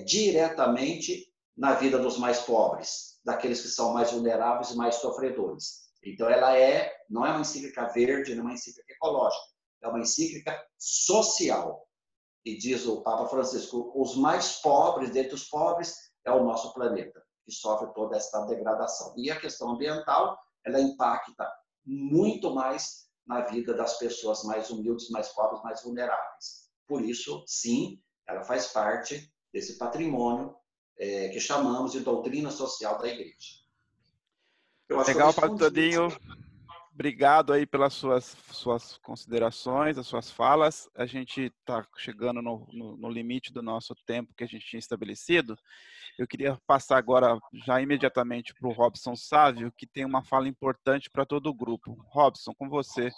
diretamente na vida dos mais pobres, daqueles que são mais vulneráveis e mais sofredores. Então, ela não é uma encíclica verde, não é uma encíclica ecológica, é uma encíclica social. E diz o Papa Francisco, os mais pobres, dentre os pobres, é o nosso planeta, que sofre toda essa degradação. E a questão ambiental, ela impacta muito mais na vida das pessoas mais humildes, mais pobres, mais vulneráveis. Por isso, sim, ela faz parte desse patrimônio que chamamos de doutrina social da Igreja. Legal, Padre Todinho. Obrigado aí pelas suas considerações, as suas falas. A gente está chegando no limite do nosso tempo que a gente tinha estabelecido. Eu queria passar agora já imediatamente para o Robson Sávio, que tem uma fala importante para todo o grupo. Robson, com você.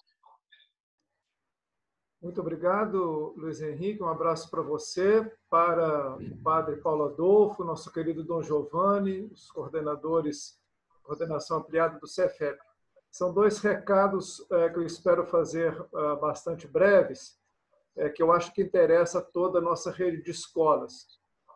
Muito obrigado, Luiz Henrique. Um abraço para você, para o Padre Paulo Adolfo, nosso querido Dom Giovanni, os coordenadores, coordenação ampliada do CEFEP. São 2 recados que eu espero fazer bastante breves, que eu acho que interessa a toda a nossa rede de escolas.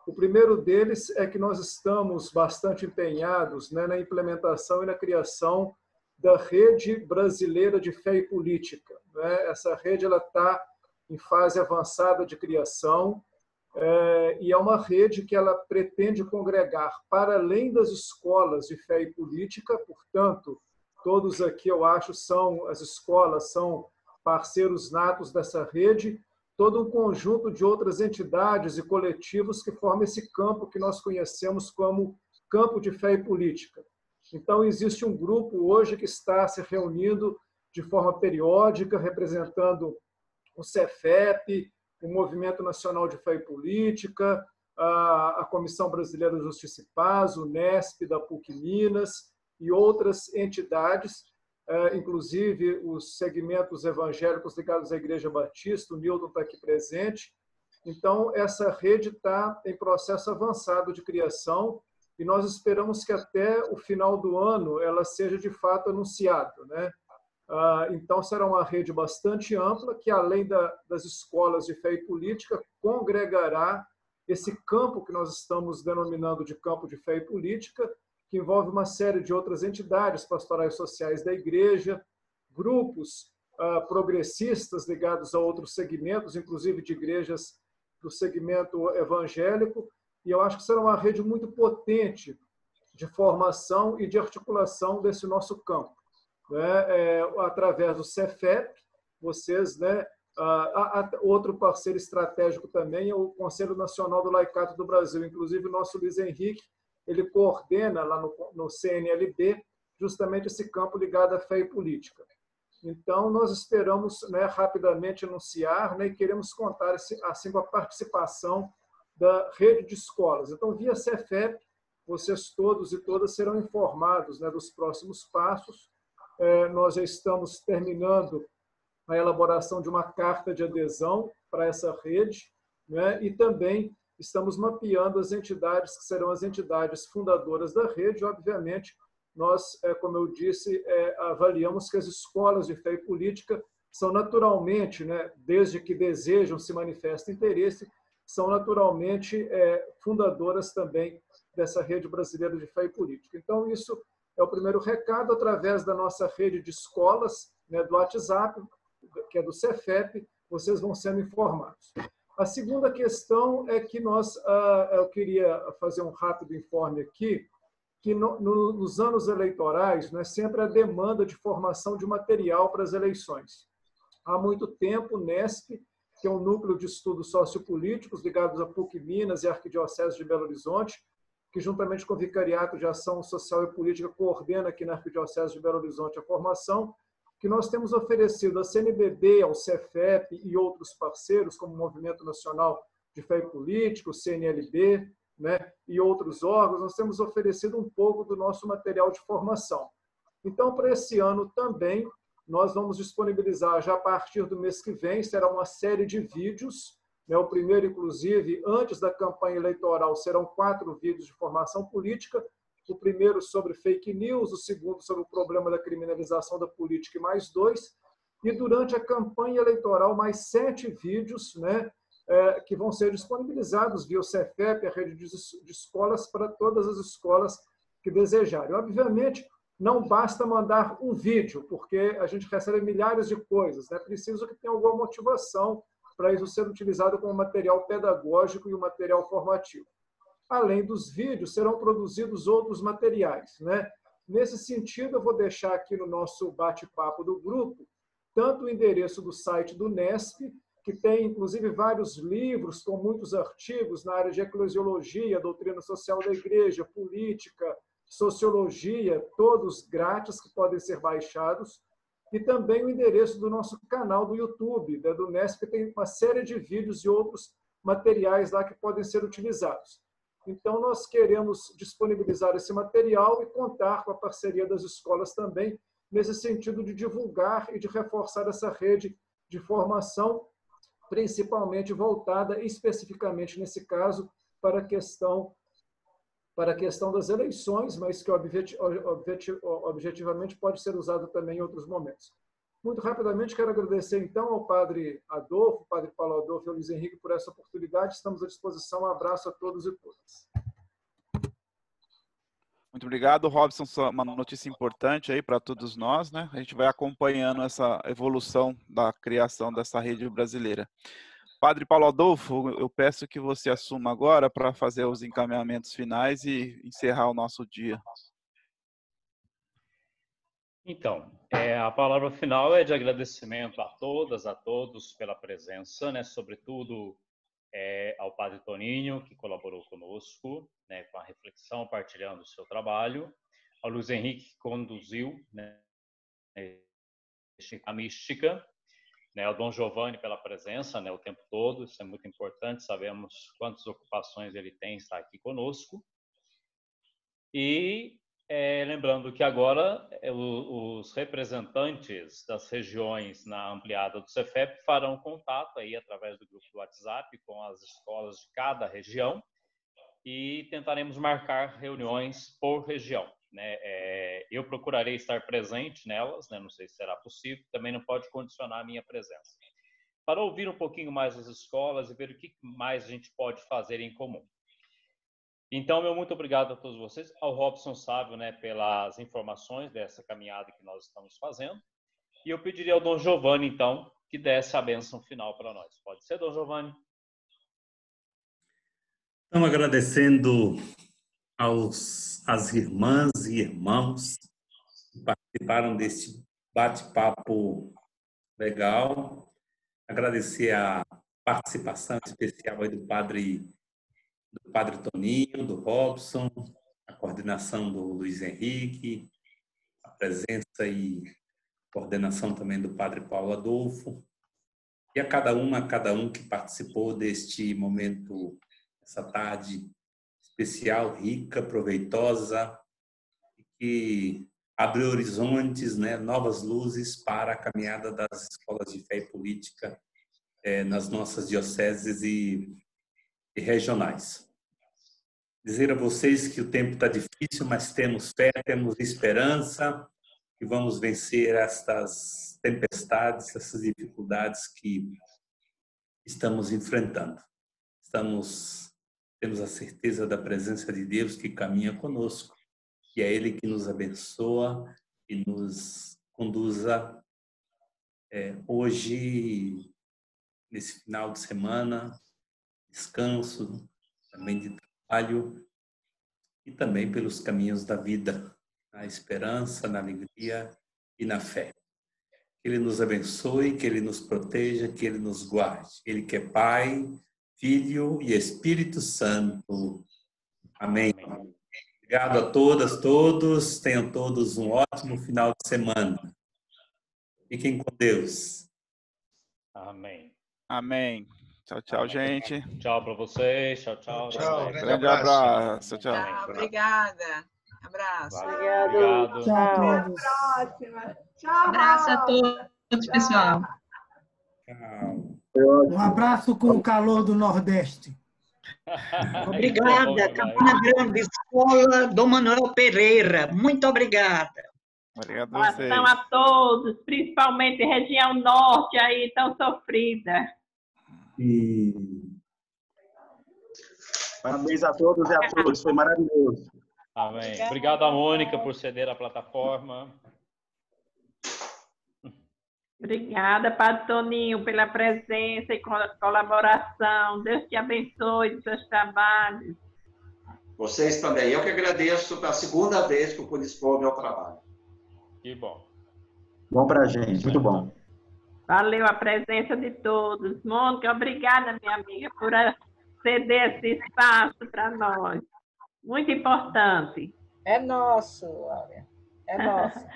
O primeiro deles é que nós estamos bastante empenhados, né, na implementação e na criação da Rede Brasileira de Fé e Política. Né? Essa rede está em fase avançada de criação e é uma rede que ela pretende congregar, para além das escolas de fé e política, portanto, todos aqui, eu acho, as escolas são parceiros natos dessa rede, todo um conjunto de outras entidades e coletivos que formam esse campo que nós conhecemos como campo de fé e política. Então, existe um grupo hoje que está se reunindo de forma periódica, representando o CEFEP, o Movimento Nacional de Fé e Política, a Comissão Brasileira de Justiça e Paz, o NESP da PUC Minas e outras entidades inclusive os segmentos evangélicos ligados à Igreja Batista, o Nilton está aqui presente. Então, essa rede está em processo avançado de criação e nós esperamos que até o final do ano ela seja de fato anunciada, né? Então, será uma rede bastante ampla que, além das escolas de fé e política, congregará esse campo que nós estamos denominando de campo de fé e política, que envolve uma série de outras entidades pastorais sociais da igreja, grupos progressistas ligados a outros segmentos, inclusive de igrejas do segmento evangélico, e eu acho que será uma rede muito potente de formação e de articulação desse nosso campo, né? Através do Cefep, vocês, né? Outro parceiro estratégico também é o Conselho Nacional do Laicato do Brasil, inclusive o nosso Luiz Henrique, ele coordena lá no CNLB justamente esse campo ligado à fé e política. Então, nós esperamos, né, rapidamente anunciar, né, e queremos contar assim com a participação da rede de escolas. Então, via Cefep, vocês todos e todas serão informados, né, dos próximos passos. Nós já estamos terminando a elaboração de uma carta de adesão para essa rede, né, e também estamos mapeando as entidades que serão as entidades fundadoras da rede. Obviamente, nós, como eu disse, avaliamos que as escolas de fé e política são naturalmente, né, desde que desejam, se manifesta interesse, são naturalmente fundadoras também dessa rede brasileira de fé e política. Então, isso é o primeiro recado, através da nossa rede de escolas, né, do WhatsApp, que é do Cefep, vocês vão sendo informados. A segunda questão é que eu queria fazer um rápido informe aqui, que nos anos eleitorais, né, sempre a demanda de formação de material para as eleições. Há muito tempo, o NESP, que é um núcleo de estudos sociopolíticos ligados à PUC Minas e à Arquidiocese de Belo Horizonte, que juntamente com o Vicariato de Ação Social e Política coordena aqui na Arquidiocese de Belo Horizonte a formação, que nós temos oferecido à CNBB, ao Cefep e outros parceiros, como o Movimento Nacional de Fé e Política, o CNLB, né, e outros órgãos, nós temos oferecido um pouco do nosso material de formação. Então, para esse ano também, nós vamos disponibilizar, já a partir do mês que vem, será uma série de vídeos, né, o primeiro, inclusive, antes da campanha eleitoral, serão 4 vídeos de formação política, o primeiro sobre fake news, o segundo sobre o problema da criminalização da política e mais 2, e durante a campanha eleitoral mais 7 vídeos, né, que vão ser disponibilizados via o Cefep, a rede de escolas, para todas as escolas que desejarem. Obviamente, não basta mandar um vídeo, porque a gente recebe milhares de coisas, né? Preciso que tenha alguma motivação para isso ser utilizado como material pedagógico e um material formativo. Além dos vídeos, serão produzidos outros materiais, né? Nesse sentido, eu vou deixar aqui no nosso bate-papo do grupo tanto o endereço do site do NESP, que tem, inclusive, vários livros com muitos artigos na área de eclesiologia, doutrina social da igreja, política, sociologia, todos grátis, que podem ser baixados, e também o endereço do nosso canal do YouTube, do NESP, que tem uma série de vídeos e outros materiais lá que podem ser utilizados. Então, nós queremos disponibilizar esse material e contar com a parceria das escolas também, nesse sentido de divulgar e de reforçar essa rede de formação, principalmente voltada, especificamente nesse caso, para a questão das eleições, mas que objetivamente pode ser usado também em outros momentos. Muito rapidamente, quero agradecer, então, ao padre Adolfo, padre Paulo Adolfo e ao Luiz Henrique por essa oportunidade. Estamos à disposição. Um abraço a todos e todas. Muito obrigado, Robson. Uma notícia importante aí para todos nós, né? A gente vai acompanhando essa evolução da criação dessa rede brasileira. Padre Paulo Adolfo, eu peço que você assuma agora para fazer os encaminhamentos finais e encerrar o nosso dia. Então, a palavra final é de agradecimento a todas, a todos pela presença, né? Sobretudo ao Padre Toninho, que colaborou conosco, né, com a reflexão, partilhando o seu trabalho, ao Luiz Henrique, que conduziu, né, a mística, né, ao Dom Giovanni pela presença, né, o tempo todo, isso é muito importante, sabemos quantas ocupações ele tem, está aqui conosco. E Lembrando que agora os representantes das regiões na ampliada do Cefep farão contato aí através do grupo do WhatsApp com as escolas de cada região e tentaremos marcar reuniões por região, né? Eu procurarei estar presente nelas, né? Não sei se será possível, também não pode condicionar a minha presença. Para ouvir um pouquinho mais as escolas e ver o que mais a gente pode fazer em comum. Então, meu muito obrigado a todos vocês, ao Robson Sávio, né, pelas informações dessa caminhada que nós estamos fazendo. E eu pediria ao Dom Giovanni, então, que desse a bênção final para nós. Pode ser, Dom Giovanni? Estamos agradecendo às irmãs e irmãos que participaram deste bate-papo legal. Agradecer a participação especial aí do Padre Toninho, do Robson, a coordenação do Luiz Henrique, a presença e coordenação também do Padre Paulo Adolfo, e a cada um que participou deste momento, essa tarde especial, rica, proveitosa, e que abre horizontes, né, novas luzes para a caminhada das escolas de fé e política nas nossas dioceses e regionais. Dizer a vocês que o tempo está difícil, mas temos fé, temos esperança e vamos vencer estas tempestades, essas dificuldades que estamos enfrentando. Temos a certeza da presença de Deus que caminha conosco e é Ele que nos abençoa e nos conduza hoje, nesse final de semana, descanso, também de trabalho e também pelos caminhos da vida, na esperança, na alegria e na fé. Que Ele nos abençoe, que Ele nos proteja, que Ele nos guarde. Ele que é Pai, Filho e Espírito Santo. Amém. Obrigado a todas, todos. Tenham todos um ótimo final de semana. Fiquem com Deus. Amém. Amém. Tchau, tchau, gente. Tchau para vocês. Tchau, tchau. Tchau. Grande abraço. Tchau. Obrigada. Abraço. Obrigado. Tchau a Até a todos. próxima. Tchau. Abraço a todos, pessoal. Tchau. Um abraço com o calor do Nordeste. Obrigada, Campina Grande, Escola Dom Manuel Pereira. Muito obrigada. Obrigado a vocês. Abração a todos, principalmente região norte aí, tão sofrida. E Parabéns a todos e a todas, foi maravilhoso. Amém. Obrigado a Mônica por ceder a plataforma. Obrigada, Padre Toninho, pela presença e colaboração. Deus te abençoe nos seus trabalhos. Vocês também. Eu que agradeço pela segunda vez que eu pude expor o meu trabalho. Que bom. Bom pra gente, muito bom. Valeu a presença de todos. Mônica, obrigada, minha amiga, por ceder esse espaço para nós. Muito importante. É nosso, olha. É nosso.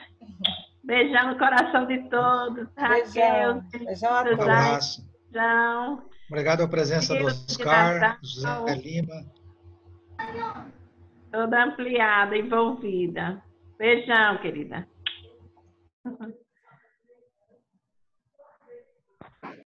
Beijão no coração de todos. Raquel, Beijão a todos. Um abraço. Beijão. Obrigado a presença do Oscar, José Lima. Toda ampliada, envolvida. Beijão, querida.